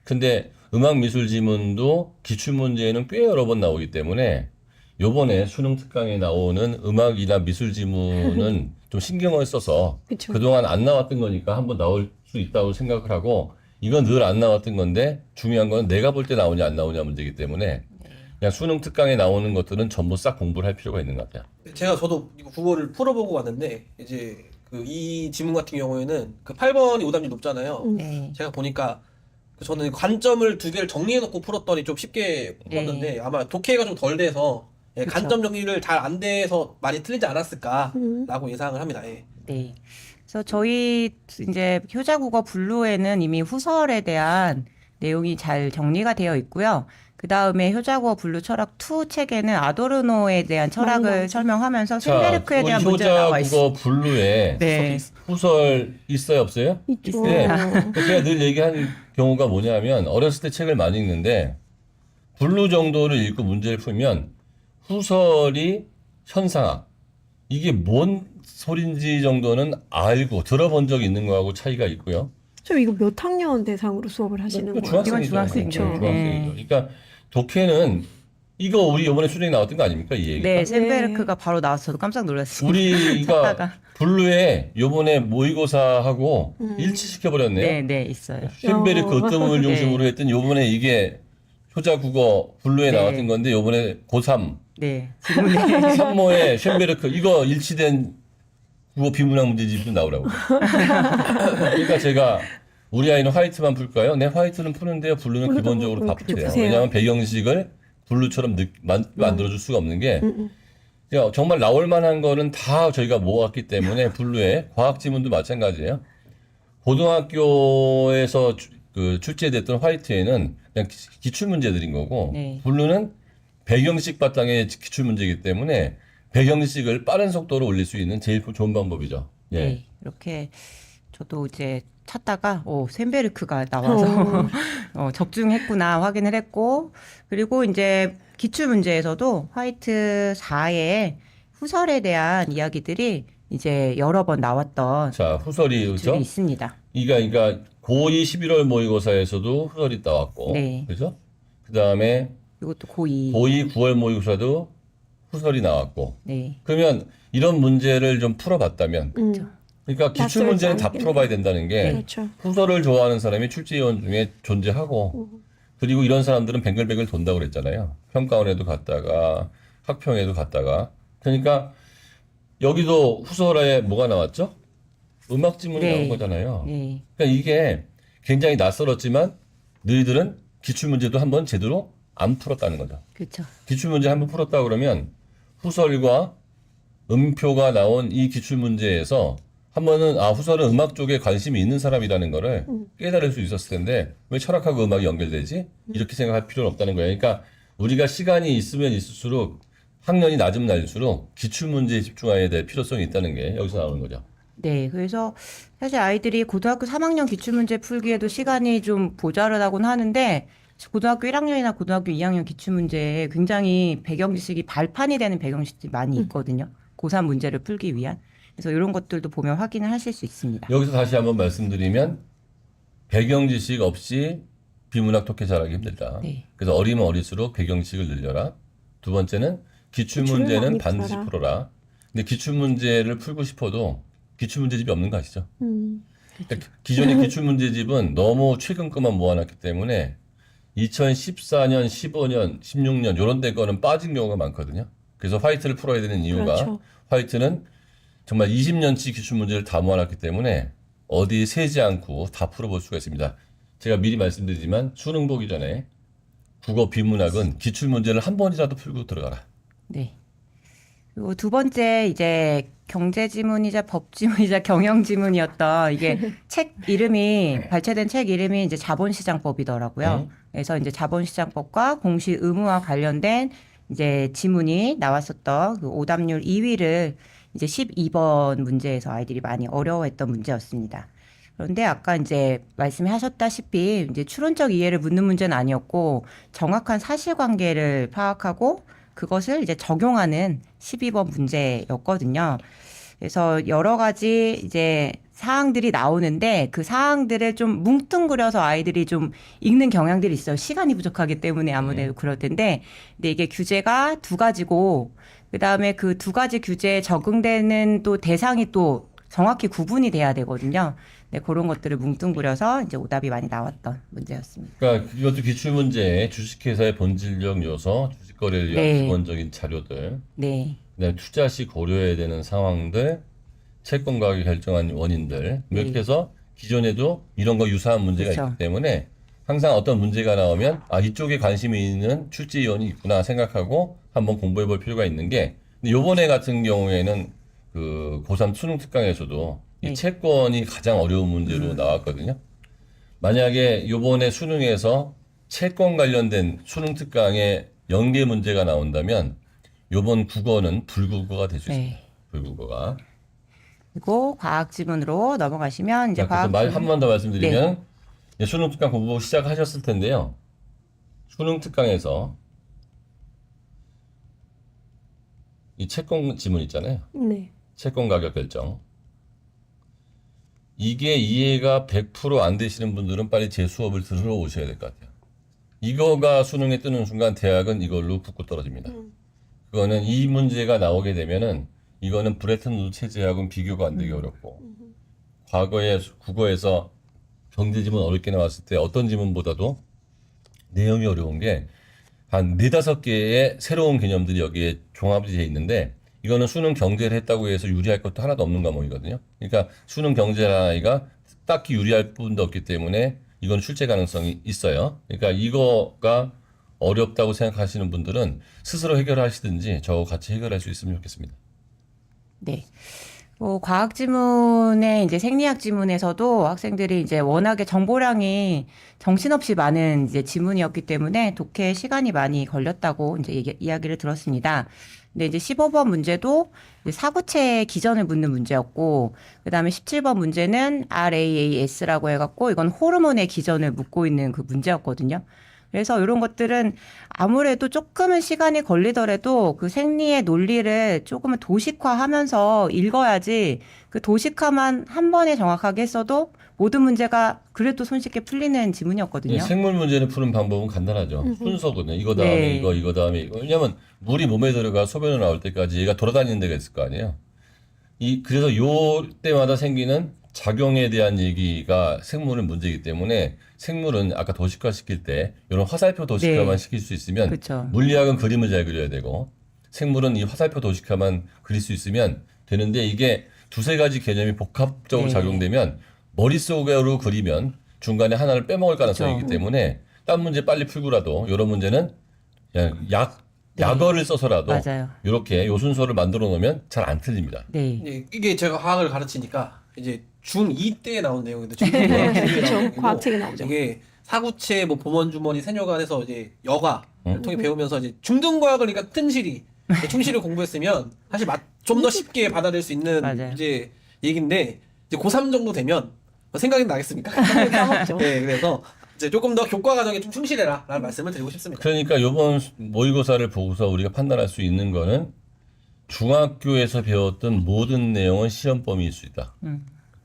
근데 음악 미술 지문도 기출 문제에는 꽤 여러 번 나오기 때문에 요번에 수능 특강에 나오는 음악이나 미술 지문은 좀 신경을 써서 그쵸. 그동안 안 나왔던 거니까 한번 나올 수 있다고 생각을 하고 이건 늘 안 나왔던 건데 중요한 건 내가 볼 때 나오냐 안 나오냐 문제이기 때문에 그냥 수능 특강에 나오는 것들은 전부 싹 공부를 할 필요가 있는 것 같아요. 저도 이거 국어를 풀어보고 왔는데 이제 그 이 지문 같은 경우에는 그 8번이 오답률 높잖아요. 네. 제가 보니까 저는 관점을 두 개를 정리해놓고 풀었더니 좀 쉽게 풀었는데 아마 독해가 좀 덜 돼서 예, 그쵸. 관점 정리를 잘 안 돼서 많이 틀리지 않았을까라고 예상을 합니다. 예. 네. 그래서 저희 이제 효자국어 분류에는 이미 후설에 대한 내용이 잘 정리가 되어 있고요. 그 다음에 효자국어 분류 철학 2 책에는 아도르노에 대한 철학을 나오죠. 설명하면서 자, 샌베르크에 우리 대한 문제가 나와 효자 있어요. 국어 분류에 네. 후설 있어요 없어요? 있죠. 네. 제가 늘 얘기하는 경우가 뭐냐면 어렸을 때 책을 많이 읽는데 분류 정도를 읽고 문제를 풀면 후설이 현상학 이게 뭔 소린지 정도는 알고 들어본 적 있는 거하고 차이가 있고요. 저 이거 몇 학년 대상으로 수업을 하시는 거예요? 이건 중학생이죠. 중학생이죠. 네. 그러니까 독해는 이거 우리 이번에 수능에 나왔던 거 아닙니까? 이 얘기가? 네, 샌베르크가 바로 나와서 저도 깜짝 놀랐습니다. 우리가 찾다가. 분류에 요번에 모의고사하고 일치시켜 버렸네요. 네, 네, 있어요. 쇤베르크 어뜸을 중심으로 했던 요번에 이게 효자 국어 분류에 네. 나왔던 건데 요번에 고3 네, 지문에 산모의 쇤베르크 이거 일치된 국어 비문학 문제집도 나오라고. 그러니까 제가 우리 아이는 화이트만 풀까요? 네, 화이트는 푸는데요. 블루는 블루도 기본적으로 다 그렇게 푸세요. 푸세요. 왜냐하면 배경식을 블루처럼 만들어줄 수가 없는 게 그러니까 정말 나올 만한 거는 다 저희가 모았기 때문에 블루에 과학 지문도 마찬가지예요. 고등학교에서 출제됐던 화이트에는 그냥 기출 문제들인 거고 네. 블루는 배경식 바탕의 기출 문제이기 때문에 배경식을 빠른 속도로 올릴 수 있는 제일 좋은 방법이죠. 예. 네, 이렇게 저도 이제 찾다가 샌베르크가 나와서 적중했구나 확인을 했고 그리고 이제 기출 문제에서도 화이트 4의 후설에 대한 이야기들이 이제 여러 번 나왔던 자, 후설이 그렇죠? 줄이 있습니다. 그러니까 고2 11월 모의고사에서도 후설이 나왔고, 네. 그죠? 그 다음에 이것도 고2. 고2 9월 모의고사도 후설이 나왔고, 네. 그러면 이런 문제를 좀 풀어봤다면, 그러니까 기출 낯설지 문제는 다 않겠네. 풀어봐야 된다는 게 그렇죠. 후설을 좋아하는 사람이 출제위원 중에 존재하고, 그리고 이런 사람들은 뱅글뱅글 돈다고 그랬잖아요. 평가원에도 갔다가 학평에도 갔다가, 그러니까 여기도 후설에 뭐가 나왔죠? 음악 지문이 네. 나온 거잖아요. 네. 그러니까 이게 굉장히 낯설었지만 너희들은 기출 문제도 한번 제대로 안 풀었다는 거죠. 그렇죠. 기출 문제 한번 풀었다 그러면 후설과 음표가 나온 이 기출 문제에서 한 번은 후설은 음악 쪽에 관심이 있는 사람이라는 거를 깨달을 수 있었을 텐데 왜 철학하고 음악이 연결되지? 이렇게 생각할 필요는 없다는 거예요. 그러니까 우리가 시간이 있으면 있을수록 학년이 낮으면 낮을수록 기출 문제에 집중해야 될 필요성이 있다는 게 여기서 나오는 거죠. 네, 그래서 사실 아이들이 고등학교 3학년 기출문제 풀기에도 시간이 좀 모자르다고는 하는데 고등학교 1학년이나 고등학교 2학년 기출문제에 굉장히 배경 지식이 발판이 되는 배경 지식이 많이 있거든요. 고3 문제를 풀기 위한. 그래서 이런 것들도 보면 확인을 하실 수 있습니다. 여기서 다시 한번 말씀드리면 배경 지식 없이 비문학 독해 잘하기 힘들다. 네. 그래서 어리면 어릴수록 배경 지식을 늘려라. 두 번째는 기출 기출을 문제는 많이 반드시 풀어라. 풀어라. 근데 기출문제를 풀고 싶어도 기출문제집이 없는 거 아시죠? 그러니까 음. 기존의 기출문제집은 너무 최근 것만 모아놨기 때문에 2014년, 15년, 16년 이런 데 거는 빠진 경우가 많거든요. 그래서 화이트를 풀어야 되는 이유가 그렇죠. 화이트는 정말 20년치 기출문제를 다 모아놨기 때문에 어디 새지 않고 다 풀어볼 수가 있습니다. 제가 미리 말씀드리지만 수능 보기 전에 국어 비문학은 기출문제를 한 번이라도 풀고 들어가라. 네. 그리고 두 번째 이제 경제 지문이자 법 지문이자 경영 지문이었던 이게 책 이름이 발췌된 책 이름이 이제 자본시장법이더라고요. 그래서 이제 자본시장법과 공시 의무와 관련된 이제 지문이 나왔었던 그 오답률 2위를 이제 12번 문제에서 아이들이 많이 어려워했던 문제였습니다. 그런데 아까 이제 말씀하셨다시피 이제 추론적 이해를 묻는 문제는 아니었고 정확한 사실관계를 파악하고 그것을 이제 적용하는 12번 문제였거든요. 그래서 여러 가지 이제 사항들이 나오는데 그 사항들을 좀 뭉뚱그려서 아이들이 좀 읽는 경향들이 있어요. 시간이 부족하기 때문에 아무래도 그럴 텐데, 근데 이게 규제가 두 가지고 그다음에 그 두 가지 규제에 적용되는 또 대상이 또 정확히 구분이 돼야 되거든요. 네, 그런 것들을 뭉뚱그려서 이제 오답이 많이 나왔던 문제였습니다. 그러니까 이것도 기출문제에 주식회사의 본질적 요소, 주식거래를 위한 네. 기본적인 자료들, 네, 그다음에 투자 시 고려해야 되는 상황들, 채권 가격이 결정한 원인들 이렇게 해서 기존에도 이런 거 유사한 문제가 그렇죠. 있기 때문에 항상 어떤 문제가 나오면 아 이쪽에 관심이 있는 출제위원이 있구나 생각하고 한번 공부해 볼 필요가 있는 게 근데 요번에 같은 경우에는 그 고3 수능 특강에서도 이 네. 채권이 가장 어려운 문제로 나왔거든요. 만약에 요번에 수능에서 채권 관련된 수능 특강에 연계 문제가 나온다면 요번 국어는 불국어가 될 수 있습니다. 네. 불국어가. 그리고 과학 지문으로 넘어가시면 이제 과학 한 번 더 말씀드리면 이제 수능 특강 공부 시작하셨을 텐데요. 수능 특강에서 이 채권 지문 있잖아요. 네. 채권 가격 결정. 이게 이해가 100% 안 되시는 분들은 빨리 제 수업을 들으러 오셔야 될 것 같아요. 이거가 수능에 뜨는 순간 대학은 이걸로 붙고 떨어집니다. 그거는 이 문제가 나오게 되면은 이거는 브레튼 우드 체제하고는 비교가 안 되기 어렵고 과거에 국어에서 경제 지문 어렵게 나왔을 때 어떤 지문보다도 내용이 어려운 게 한 4-5개의 새로운 개념들이 여기에 종합이 되어 있는데 이거는 수능 경제를 했다고 해서 유리할 것도 하나도 없는 과목이거든요. 그러니까 수능 경제라는 아이가 딱히 유리할 부분도 없기 때문에 이건 출제 가능성이 있어요. 그러니까 이거가 어렵다고 생각하시는 분들은 스스로 해결하시든지 저하고 같이 해결할 수 있으면 좋겠습니다. 네. 과학 지문에 이제 생리학 지문에서도 학생들이 이제 워낙에 정보량이 정신없이 많은 이제 지문이었기 때문에 독해에 시간이 많이 걸렸다고 이제 이야기를 들었습니다. 근데 이제 15번 문제도 이제 사구체 기전을 묻는 문제였고, 그 다음에 17번 문제는 RAAS라고 해갖고 이건 호르몬의 기전을 묻고 있는 그 문제였거든요. 그래서 이런 것들은 아무래도 조금은 시간이 걸리더라도 그 생리의 논리를 조금은 도식화하면서 읽어야지 그 도식화만 한 번에 정확하게 했어도 모든 문제가 그래도 손쉽게 풀리는 지문이었거든요. 생물 문제를 푸는 방법은 간단하죠. 순서거든요. 이거 다음에 네. 이거 다음에 이거. 왜냐면 물이 몸에 들어가 소변으로 나올 때까지 얘가 돌아다니는 데가 있을 거 아니에요. 그래서 요 때마다 생기는 작용에 대한 얘기가 생물은 문제이기 때문에 생물은 아까 도식화 시킬 때 이런 화살표 도식화만 네. 시킬 수 있으면 그렇죠. 물리학은 그림을 잘 그려야 되고 생물은 이 화살표 도식화만 그릴 수 있으면 되는데 이게 두세 가지 개념이 복합적으로 네. 작용되면 머릿속으로 그리면 중간에 하나를 빼먹을 가능성이 있기 때문에 딴 문제 빨리 풀고라도 이런 문제는 그냥 약어를 써서라도 맞아요. 이렇게 요 순서를 만들어 놓으면 잘 안 틀립니다. 네. 이게 제가 과학을 가르치니까 이제 중2 때 나온 내용인데 중2 때 그렇죠. 과학책에 나오죠. 이게 사구체 뭐 보먼주머니 세뇨간에서 이제 여가를 통해 배우면서 이제 중등과학을 그러니까 튼실히 충실히 공부했으면 사실 좀 더 쉽게 받아들일 수 있는 맞아요. 이제 얘기인데 이제 고3 정도 되면 생각이 나겠습니까? 까먹죠. 네, 그래서 이제 조금 더 교과 과정에 좀 충실해라라는 말씀을 드리고 싶습니다. 그러니까 이번 모의고사를 보고서 우리가 판단할 수 있는 거는 중학교에서 배웠던 모든 내용은 시험 범위일 수 있다.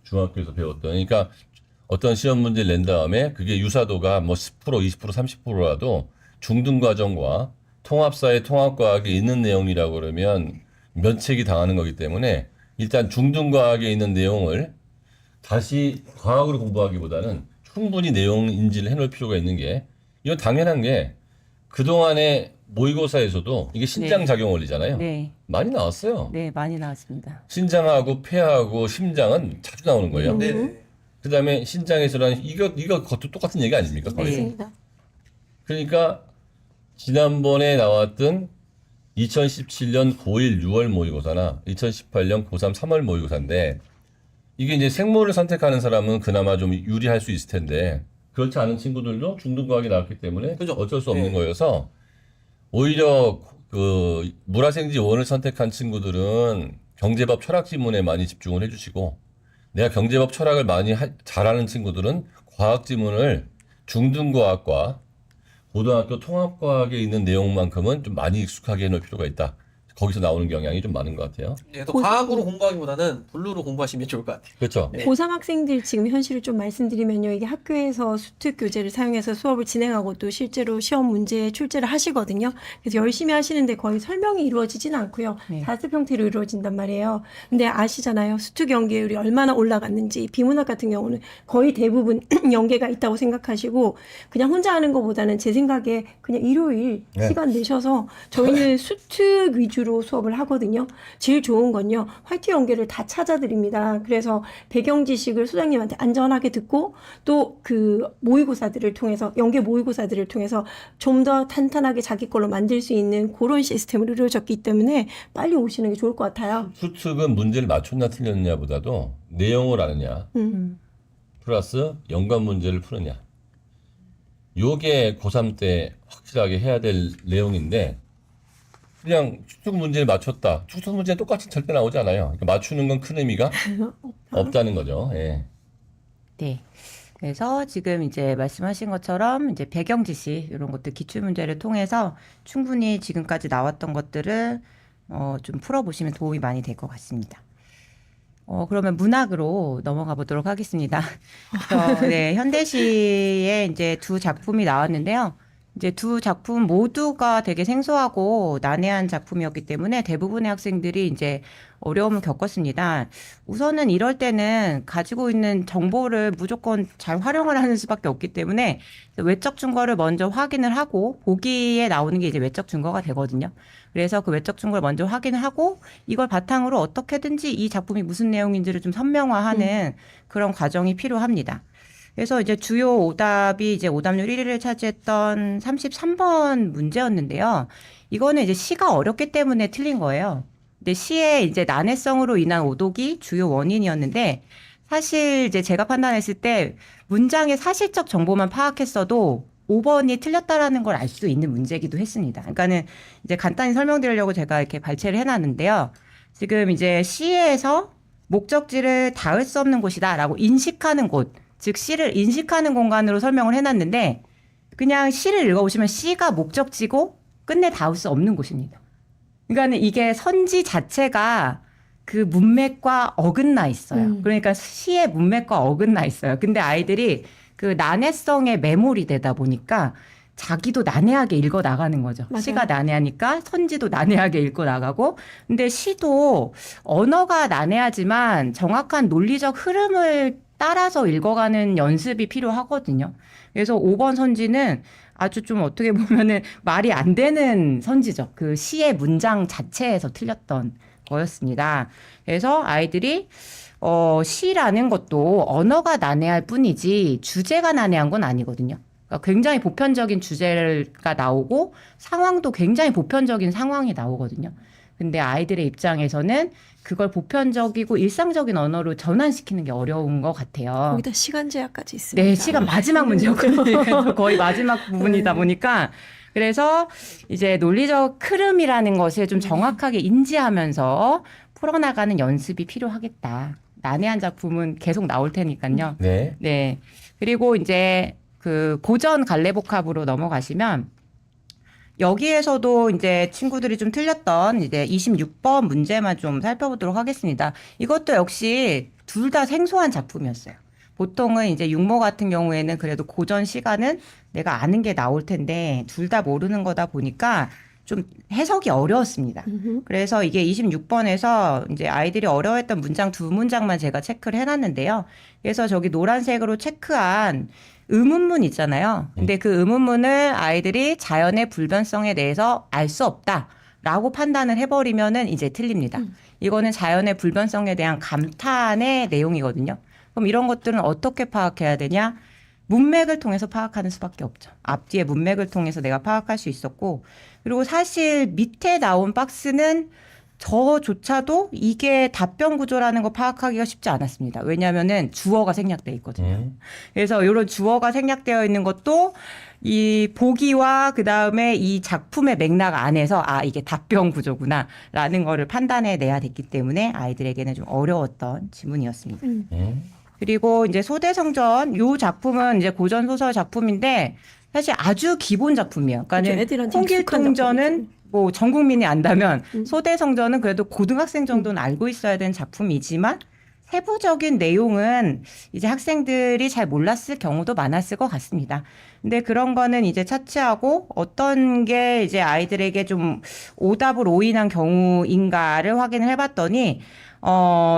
중학교에서 배웠던. 그러니까 어떤 시험 문제를 낸 다음에 그게 유사도가 뭐 10%, 20%, 30%라도 중등과정과 통합사회 통합과학에 있는 내용이라고 그러면 면책이 당하는 거기 때문에 일단 중등과학에 있는 내용을 다시 과학으로 공부하기보다는 충분히 내용 인지를 해놓을 필요가 있는 게 이건 당연한 게 그동안의 모의고사에서도 이게 신장 네. 작용 원리잖아요. 네, 많이 나왔어요. 네, 많이 나왔습니다. 신장하고 폐하고 심장은 자주 나오는 거예요. 네네. 그다음에 신장에서는 이거 그것도 똑같은 얘기 아닙니까? 거의. 네. 맞습니다. 그러니까 지난번에 나왔던 2017년 고1 6월 모의고사나 2018년 고3 3월 모의고사인데 이게 이제 생물을 선택하는 사람은 그나마 좀 유리할 수 있을 텐데 그렇지 않은 친구들도 중등과학이 나왔기 때문에 그죠. 어쩔 수 없는 네. 거여서 오히려 그 물화생지 원을 선택한 친구들은 경제법 철학 지문에 많이 집중을 해주시고 내가 경제법 철학을 많이 잘하는 친구들은 과학 지문을 중등과학과 고등학교 통합과학에 있는 내용만큼은 좀 많이 익숙하게 해놓을 필요가 있다. 거기서 나오는 경향이 좀 많은 것 같아요. 네, 또 과학으로 공부하기보다는 블루로 공부하시면 좋을 것 같아요. 그렇죠. 네. 고3 학생들 지금 현실을 좀 말씀드리면요. 이게 학교에서 수특 교재를 사용해서 수업을 진행하고 또 실제로 시험 문제 출제를 하시거든요. 그래서 열심히 하시는데 거의 설명이 이루어지진 않고요. 네. 자습 형태로 이루어진단 말이에요. 근데 아시잖아요. 수특 연계율이 얼마나 올라갔는지. 비문학 같은 경우는 거의 대부분 연계가 있다고 생각하시고 그냥 혼자 하는 것보다는 제 생각에 그냥 일요일 네. 시간 내셔서 저희는 수특 위주로 수업을 하거든요. 제일 좋은 건요. 화이트 연계를 다 찾아드립니다. 그래서 배경 지식을 소장님한테 안전하게 듣고 또 그 모의고사들을 통해서 연계 모의고사들을 통해서 좀 더 탄탄하게 자기 걸로 만들 수 있는 그런 시스템으로 이루어졌기 때문에 빨리 오시는 게 좋을 것 같아요. 수특은 문제를 맞췄냐 틀렸냐보다도 내용을 아느냐 플러스 연관 문제를 푸느냐 요게 고3 때 확실하게 해야 될 내용인데 그냥 수특 문제를 맞췄다. 수특 문제는 똑같이 절대 나오지 않아요. 그러니까 맞추는 건 큰 의미가 없다는 거죠. 예. 네. 그래서 지금 이제 말씀하신 것처럼 이제 배경 지식 이런 것들 기출 문제를 통해서 충분히 지금까지 나왔던 것들을 좀 풀어보시면 도움이 많이 될 것 같습니다. 그러면 문학으로 넘어가 보도록 하겠습니다. 그래서 네, 현대시에 이제 두 작품이 나왔는데요. 이제 두 작품 모두가 되게 생소하고 난해한 작품이었기 때문에 대부분의 학생들이 이제 어려움을 겪었습니다. 우선은 이럴 때는 가지고 있는 정보를 무조건 잘 활용을 하는 수밖에 없기 때문에 외적 증거를 먼저 확인을 하고 보기에 나오는 게 이제 외적 증거가 되거든요. 그래서 그 외적 증거를 먼저 확인을 하고 이걸 바탕으로 어떻게든지 이 작품이 무슨 내용인지를 좀 선명화하는 그런 과정이 필요합니다. 그래서 이제 주요 오답이 이제 오답률 1위를 차지했던 33번 문제였는데요. 이거는 이제 시가 어렵기 때문에 틀린 거예요. 근데 시의 이제 난해성으로 인한 오독이 주요 원인이었는데 사실 이제 제가 판단했을 때 문장의 사실적 정보만 파악했어도 5번이 틀렸다라는 걸 알 수 있는 문제이기도 했습니다. 그러니까는 이제 간단히 설명드리려고 제가 이렇게 발췌를 해놨는데요. 지금 이제 시에서 목적지를 닿을 수 없는 곳이다라고 인식하는 곳, 즉 시를 인식하는 공간으로 설명을 해놨는데 그냥 시를 읽어보시면 시가 목적지고 끝내 닿을 수 없는 곳입니다. 그러니까 이게 선지 자체가 그 문맥과 어긋나 있어요. 그러니까 시의 문맥과 어긋나 있어요. 근데 아이들이 그 난해성에 매몰이 되다 보니까 자기도 난해하게 읽어 나가는 거죠. 맞아요. 시가 난해하니까 선지도 난해하게 읽어 나가고 근데 시도 언어가 난해하지만 정확한 논리적 흐름을 따라서 읽어가는 연습이 필요하거든요. 그래서 5번 선지는 아주 좀 어떻게 보면은 말이 안 되는 선지죠. 그 시의 문장 자체에서 틀렸던 거였습니다. 그래서 아이들이 시라는 것도 언어가 난해할 뿐이지 주제가 난해한 건 아니거든요. 그러니까 굉장히 보편적인 주제가 나오고 상황도 굉장히 보편적인 상황이 나오거든요. 근데 아이들의 입장에서는 그걸 보편적이고 일상적인 언어로 전환시키는 게 어려운 것 같아요. 거기다 시간 제약까지 있습니다. 네, 시간 마지막 문제였거든요. 거의 마지막 부분이다 보니까. 그래서 이제 논리적 흐름이라는 것을 좀 정확하게 인지하면서 풀어나가는 연습이 필요하겠다. 난해한 작품은 계속 나올 테니까요. 네. 네. 그리고 이제 그 고전 갈래복합으로 넘어가시면 여기에서도 이제 친구들이 좀 틀렸던 이제 26번 문제만 좀 살펴보도록 하겠습니다. 이것도 역시 둘 다 생소한 작품이었어요. 보통은 이제 육모 같은 경우에는 그래도 고전 시가는 내가 아는 게 나올 텐데 둘 다 모르는 거다 보니까 좀 해석이 어려웠습니다. 그래서 이게 26번에서 이제 아이들이 어려워했던 문장 2문장만 제가 체크를 해놨는데요. 그래서 저기 노란색으로 체크한 의문문 있잖아요. 근데 그 의문문을 아이들이 자연의 불변성에 대해서 알 수 없다라고 판단을 해버리면은 이제 틀립니다. 이거는 자연의 불변성에 대한 감탄의 내용이거든요. 그럼 이런 것들은 어떻게 파악해야 되냐? 문맥을 통해서 파악하는 수밖에 없죠. 앞뒤의 문맥을 통해서 내가 파악할 수 있었고, 그리고 사실 밑에 나온 박스는 저조차도 이게 답변 구조라는 거 파악하기가 쉽지 않았습니다. 왜냐하면은 주어가 생략돼 있거든요. 그래서 이런 주어가 생략되어 있는 것도 이 보기와 그 다음에 이 작품의 맥락 안에서 아 이게 답변 구조구나라는 거를 판단해 내야 됐기 때문에 아이들에게는 좀 어려웠던 지문이었습니다. 그리고 이제 소대성전 요 작품은 이제 고전 소설 작품인데 사실 아주 기본 작품이에요. 그렇죠. 그러니까 애들한테 익숙한 홍길동전은 작품이죠. 뭐 전 국민이 안다면 소대성전은 그래도 고등학생 정도는 알고 있어야 되는 작품이지만 세부적인 내용은 이제 학생들이 잘 몰랐을 경우도 많았을 것 같습니다. 근데 그런 거는 이제 차치하고 어떤 게 이제 아이들에게 좀 오답을 오인한 경우인가를 확인을 해봤더니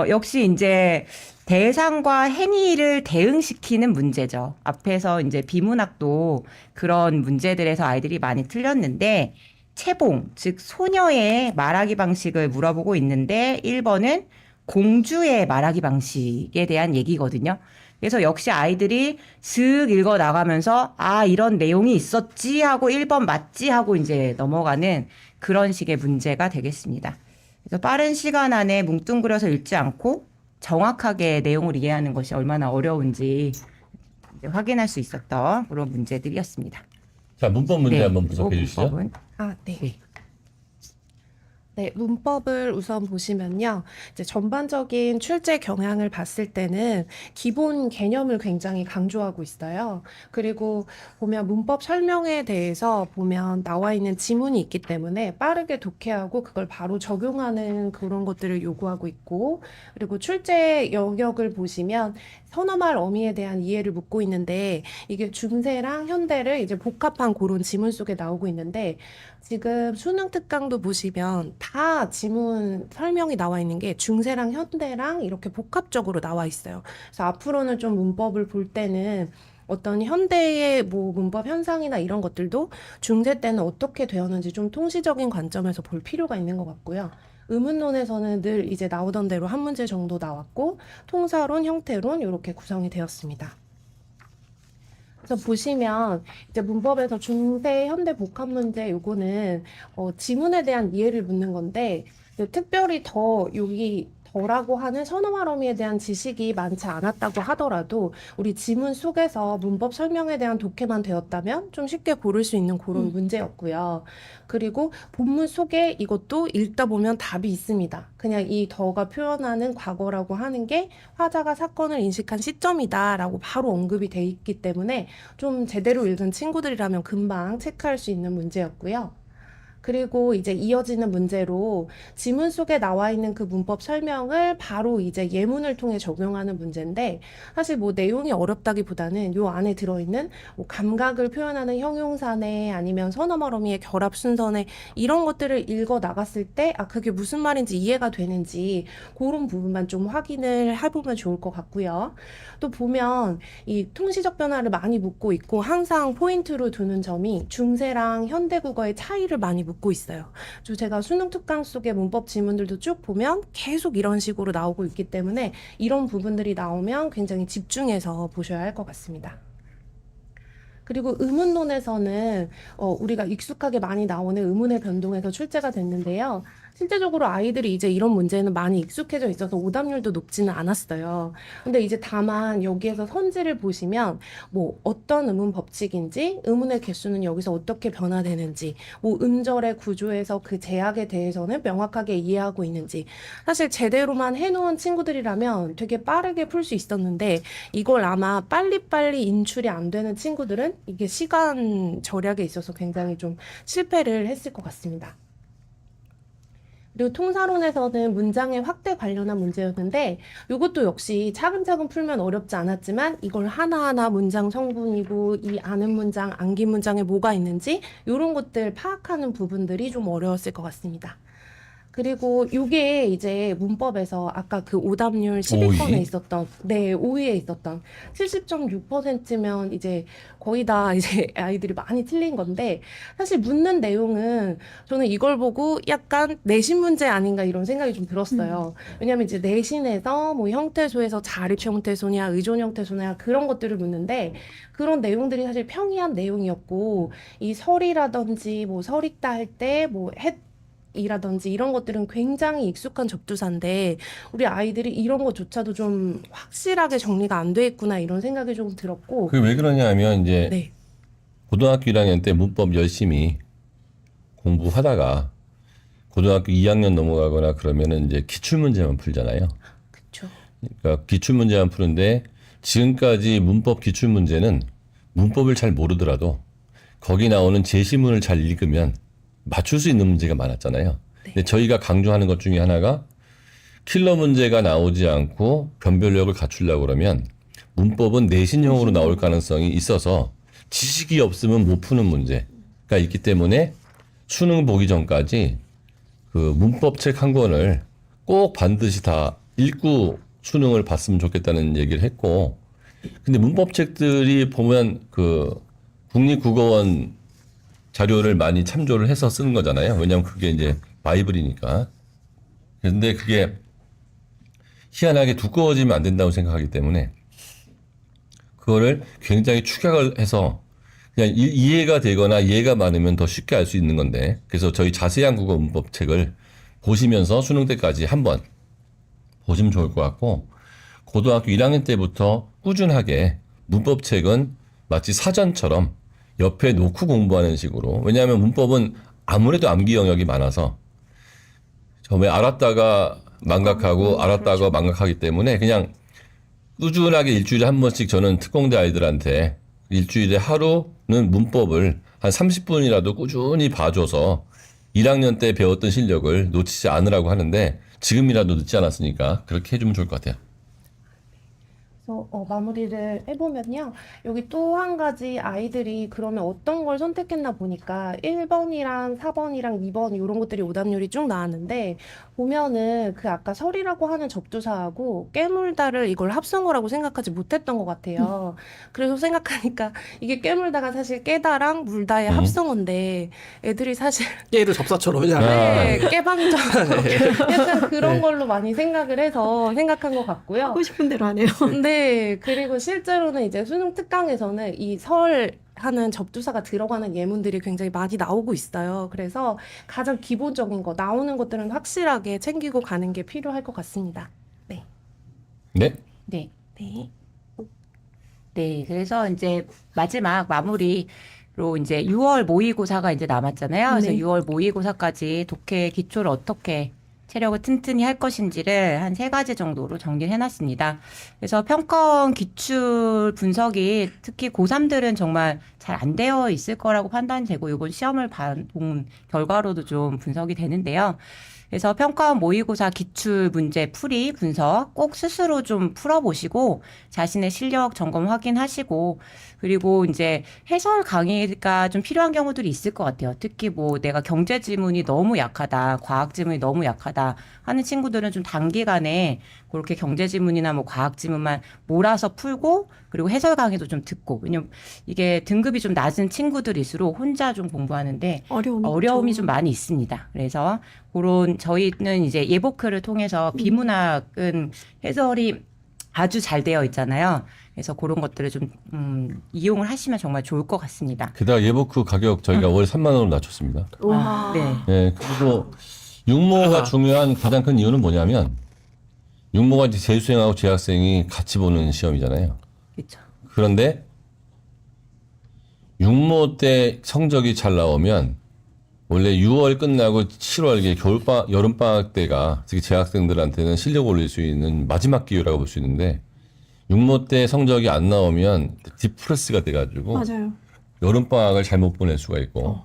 역시 이제 대상과 행위를 대응시키는 문제죠. 앞에서 이제 비문학도 그런 문제들에서 아이들이 많이 틀렸는데 채봉, 즉 소녀의 말하기 방식을 물어보고 있는데 1번은 공주의 말하기 방식에 대한 얘기거든요. 그래서 역시 아이들이 슥 읽어 나가면서 아 이런 내용이 있었지 하고 1번 맞지 하고 이제 넘어가는 그런 식의 문제가 되겠습니다. 그래서 빠른 시간 안에 뭉뚱그려서 읽지 않고 정확하게 내용을 이해하는 것이 얼마나 어려운지 이제 확인할 수 있었던 그런 문제들이었습니다. 자, 문법 문제 네, 한번 분석해 그리고 주시죠. 문법은 네. 네, 문법을 우선 보시면요. 이제 전반적인 출제 경향을 봤을 때는 기본 개념을 굉장히 강조하고 있어요. 그리고 보면 문법 설명에 대해서 보면 나와 있는 지문이 있기 때문에 빠르게 독해하고 그걸 바로 적용하는 그런 것들을 요구하고 있고, 그리고 출제 영역을 보시면 선어말 어미에 대한 이해를 묻고 있는데 이게 중세랑 현대를 이제 복합한 그런 지문 속에 나오고 있는데 지금 수능 특강도 보시면 다 지문 설명이 나와 있는 게 중세랑 현대랑 이렇게 복합적으로 나와 있어요. 그래서 앞으로는 좀 문법을 볼 때는 어떤 현대의 뭐 문법 현상이나 이런 것들도 중세 때는 어떻게 되었는지 좀 통시적인 관점에서 볼 필요가 있는 것 같고요. 의문론에서는 늘 이제 나오던 대로 한 문제 정도 나왔고 통사론, 형태론 이렇게 구성이 되었습니다. 그래서 보시면 이제 문법에서 중세, 현대 복합 문제 요거는 지문에 대한 이해를 묻는 건데 특별히 더 여기 더라고 하는 선어말 어미에 대한 지식이 많지 않았다고 하더라도 우리 지문 속에서 문법 설명에 대한 독해만 되었다면 좀 쉽게 고를 수 있는 그런 문제였고요. 그리고 본문 속에 이것도 읽다 보면 답이 있습니다. 그냥 이 더가 표현하는 과거라고 하는 게 화자가 사건을 인식한 시점이다라고 바로 언급이 돼 있기 때문에 좀 제대로 읽은 친구들이라면 금방 체크할 수 있는 문제였고요. 그리고 이제 이어지는 문제로 지문 속에 나와 있는 그 문법 설명을 바로 이제 예문을 통해 적용하는 문제인데 사실 뭐 내용이 어렵다기보다는 요 안에 들어있는 뭐 감각을 표현하는 형용사네 아니면 선어말 어미의 결합 순서네 이런 것들을 읽어 나갔을 때 아 그게 무슨 말인지 이해가 되는지 그런 부분만 좀 확인을 해보면 좋을 것 같고요. 또 보면 이 통시적 변화를 많이 묻고 있고 항상 포인트로 두는 점이 중세랑 현대 국어의 차이를 많이 묻고 있어요. 제가 수능 특강 속의 문법 지문들도 쭉 보면 계속 이런 식으로 나오고 있기 때문에 이런 부분들이 나오면 굉장히 집중해서 보셔야 할 것 같습니다. 그리고 의문론에서는 우리가 익숙하게 많이 나오는 의문의 변동에서 출제가 됐는데요. 실제적으로 아이들이 이제 이런 문제는 많이 익숙해져 있어서 오답률도 높지는 않았어요. 근데 이제 다만 여기에서 선지를 보시면 뭐 어떤 의문 법칙인지 의문의 개수는 여기서 어떻게 변화되는지 뭐 음절의 구조에서 그 제약에 대해서는 명확하게 이해하고 있는지 사실 제대로만 해놓은 친구들이라면 되게 빠르게 풀 수 있었는데 이걸 아마 빨리빨리 인출이 안 되는 친구들은 이게 시간 절약에 있어서 굉장히 좀 실패를 했을 것 같습니다. 그리고 통사론에서는 문장의 확대 관련한 문제였는데 이것도 역시 차근차근 풀면 어렵지 않았지만 이걸 하나하나 문장 성분이고 이 아는 문장, 암기 문장에 뭐가 있는지 이런 것들 파악하는 부분들이 좀 어려웠을 것 같습니다. 그리고 이게 이제 문법에서 아까 그 오답률 11번에 오위? 있었던, 네, 5위에 있었던 70.6%면 이제 거의 다 이제 아이들이 많이 틀린 건데 사실 묻는 내용은 저는 이걸 보고 약간 내신 문제 아닌가 이런 생각이 좀 들었어요. 왜냐면 이제 내신에서 뭐 형태소에서 자립 형태소냐, 의존 형태소냐 그런 것들을 묻는데 그런 내용들이 사실 평이한 내용이었고 이 설이라든지 뭐 설익다 할 때 뭐 이라든지 이런 것들은 굉장히 익숙한 접두사인데 우리 아이들이 이런 것조차도 좀 확실하게 정리가 안 돼 있구나 이런 생각이 좀 들었고 그게 왜 그러냐면 이제 네. 고등학교 1학년 때 문법 열심히 공부하다가 고등학교 2학년 넘어가거나 그러면은 이제 기출문제만 풀잖아요. 그렇죠. 그러니까 기출문제만 푸는데 지금까지 문법 기출문제는 문법을 잘 모르더라도 거기 나오는 제시문을 잘 읽으면 맞출 수 있는 문제가 많았잖아요. 근데 저희가 강조하는 것 중에 하나가 킬러 문제가 나오지 않고 변별력을 갖추려고 그러면 문법은 내신형으로 나올 가능성이 있어서 지식이 없으면 못 푸는 문제가 있기 때문에 수능 보기 전까지 그 문법책 한 권을 꼭 반드시 다 읽고 수능을 봤으면 좋겠다는 얘기를 했고, 근데 문법책들이 보면 그 국립국어원 자료를 많이 참조를 해서 쓰는 거잖아요. 왜냐하면 그게 이제 바이블이니까. 그런데 그게 희한하게 두꺼워지면 안 된다고 생각하기 때문에 그거를 굉장히 축약을 해서 그냥 이해가 되거나 이해가 많으면 더 쉽게 알 수 있는 건데, 그래서 저희 자세한 국어 문법책을 보시면서 수능 때까지 한번 보시면 좋을 것 같고, 고등학교 1학년 때부터 꾸준하게 문법책은 마치 사전처럼 옆에 놓고 공부하는 식으로. 왜냐하면 문법은 아무래도 암기 영역이 많아서 처음에 알았다가 망각하고 알았다가 망각하기 때문에 그냥 꾸준하게 일주일에 한 번씩 저는 특공대 아이들한테 일주일에 하루는 문법을 한 30분이라도 꾸준히 봐줘서 1학년 때 배웠던 실력을 놓치지 않으라고 하는데, 지금이라도 늦지 않았으니까 그렇게 해주면 좋을 것 같아요. 그래서 마무리를 해보면요. 여기 또 한 가지 아이들이 그러면 어떤 걸 선택했나 보니까 1번이랑 4번이랑 2번 이런 것들이 오답률이 쭉 나왔는데 보면은 그 아까 설이라고 하는 접두사하고 깨물다를 이걸 합성어라고 생각하지 못했던 것 같아요. 그래서 생각하니까 이게 깨물다가 사실 깨다랑 물다의 합성어인데 애들이 사실 깨를 접사처럼 그냥. 네, 깨방정 약간 그런 걸로 많이 생각을 해서 생각한 것 같고요. 하고 싶은 대로 하네요. 네, 그리고 실제로는 이제 수능 특강에서는 이 설 하는 접두사가 들어가는 예문들이 굉장히 많이 나오고 있어요. 그래서 가장 기본적인 거, 나오는 것들은 확실하게 챙기고 가는 게 필요할 것 같습니다. 네. 네? 네. 네. 네, 그래서 이제 마지막 마무리로 이제 6월 모의고사가 이제 남았잖아요. 그래서 네. 6월 모의고사까지 독해 기초를 어떻게 체력을 튼튼히 할 것인지를 한 3가지 정도로 정리를 해놨습니다. 그래서 평가원 기출 분석이 특히 고3들은 정말 잘 안 되어 있을 거라고 판단되고 이번 시험을 본 결과로도 좀 분석이 되는데요. 그래서 평가원 모의고사 기출 문제 풀이 분석 꼭 스스로 좀 풀어보시고 자신의 실력 점검 확인하시고, 그리고 이제 해설 강의가 좀 필요한 경우들이 있을 것 같아요. 특히 뭐 내가 경제 지문이 너무 약하다, 과학 지문이 너무 약하다 하는 친구들은 좀 단기간에 그렇게 경제 지문이나 뭐 과학 지문만 몰아서 풀고, 그리고 해설 강의도 좀 듣고. 왜냐면 이게 등급이 좀 낮은 친구들일수록 혼자 좀 공부하는데 어려움이 있죠. 좀 많이 있습니다. 그래서 그런 저희는 이제 예보크를 통해서 비문학은 해설이 아주 잘 되어 있잖아요. 그래서 그런 것들을 좀 이용을 하시면 정말 좋을 것 같습니다. 게다가 예보크 가격 저희가 월 3만 원으로 낮췄습니다. 와. 네. 네, 그리고 육모가 중요한 가장 큰 이유는 뭐냐면, 육모가 이제 재수생하고 재학생이 같이 보는 시험이잖아요. 그렇죠. 그런데 육모 때 성적이 잘 나오면 원래 6월 끝나고 7월 이게 겨울방학, 여름방학 때가 특히 재학생들한테는 실력 올릴 수 있는 마지막 기회라고 볼 수 있는데, 육모 때 성적이 안 나오면 디프레스가 돼가지고 맞아요. 여름방학을 잘못 보낼 수가 있고,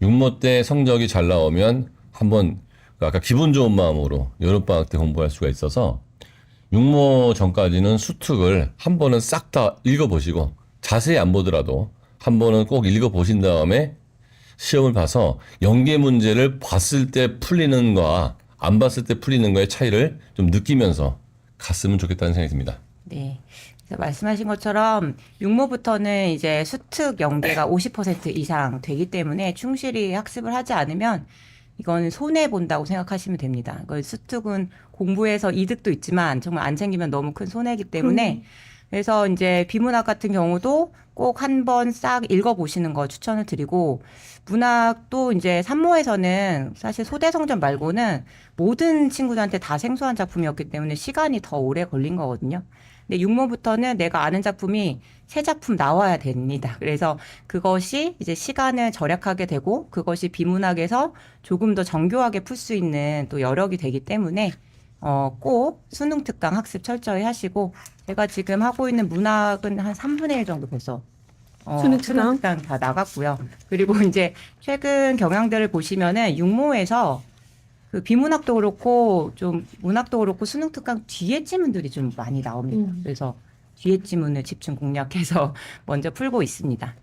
육모 때 성적이 잘 나오면 한번 아까 기분 좋은 마음으로 여름방학 때 공부할 수가 있어서 육모 전까지는 수특을 한 번은 싹 다 읽어보시고 자세히 안 보더라도 한 번은 꼭 읽어보신 다음에 시험을 봐서 연계 문제를 봤을 때 풀리는 거와 안 봤을 때 풀리는 거의 차이를 좀 느끼면서 갔으면 좋겠다는 생각이 듭니다. 네. 그래서 말씀하신 것처럼 육모부터는 이제 수특 연계가 50% 이상 되기 때문에 충실히 학습을 하지 않으면 이건 손해 본다고 생각하시면 됩니다. 수특은 공부에서 이득도 있지만 정말 안 챙기면 너무 큰 손해이기 때문에 그래서 이제 비문학 같은 경우도 꼭 한 번 싹 읽어보시는 거 추천을 드리고 문학도 이제 산모에서는 사실 소대성전 말고는 모든 친구들한테 다 생소한 작품이었기 때문에 시간이 더 오래 걸린 거거든요. 근데 육모부터는 내가 아는 작품이 새 작품 나와야 됩니다. 그래서 그것이 이제 시간을 절약하게 되고 그것이 비문학에서 조금 더 정교하게 풀 수 있는 또 여력이 되기 때문에 꼭 수능 특강 학습 철저히 하시고 제가 지금 하고 있는 문학은 한 3분의 1 정도 벌써 수능 특강 다 나갔고요. 그리고 이제 최근 경향들을 보시면은 육모에서 그 비문학도 그렇고 좀 문학도 그렇고 수능 특강 뒤에 지문들이 좀 많이 나옵니다. 그래서 뒤에 지문을 집중 공략해서 먼저 풀고 있습니다.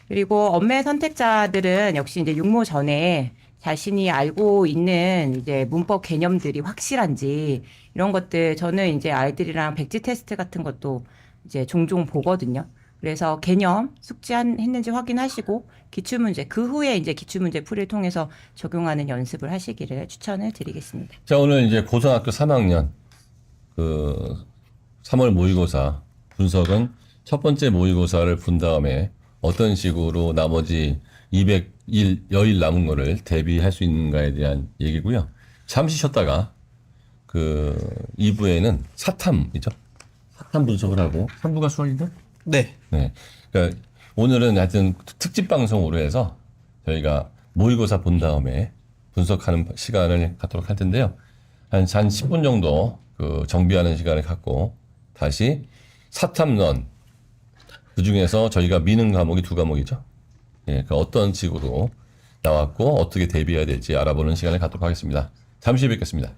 그리고 엄매 선택자들은 역시 이제 육모 전에 자신이 알고 있는 이제 문법 개념들이 확실한지 이런 것들 저는 이제 아이들이랑 백지 테스트 같은 것도 이제 종종 보거든요. 그래서 개념 숙지했는지 확인하시고 기출문제 그 후에 이제 기출문제 풀이를 통해서 적용하는 연습을 하시기를 추천을 드리겠습니다. 자, 오늘 이제 고등학교 3학년 그 3월 모의고사 분석은 첫 번째 모의고사를 본 다음에 어떤 식으로 나머지 200일 여일 남은 거를 대비할 수 있는가에 대한 얘기고요. 잠시 쉬었다가 그 2부에는 사탐이죠. 사탐 분석을 하고 3부가 수학인데? 네. 네. 그러니까 오늘은 하여튼 특집 방송으로 해서 저희가 모의고사 본 다음에 분석하는 시간을 갖도록 할 텐데요. 한 10분 정도 그 정비하는 시간을 갖고 다시 사탐론 그 중에서 저희가 미는 과목이 2과목이죠. 예, 그 어떤 식으로 나왔고 어떻게 대비해야 될지 알아보는 시간을 갖도록 하겠습니다. 잠시 뵙겠습니다.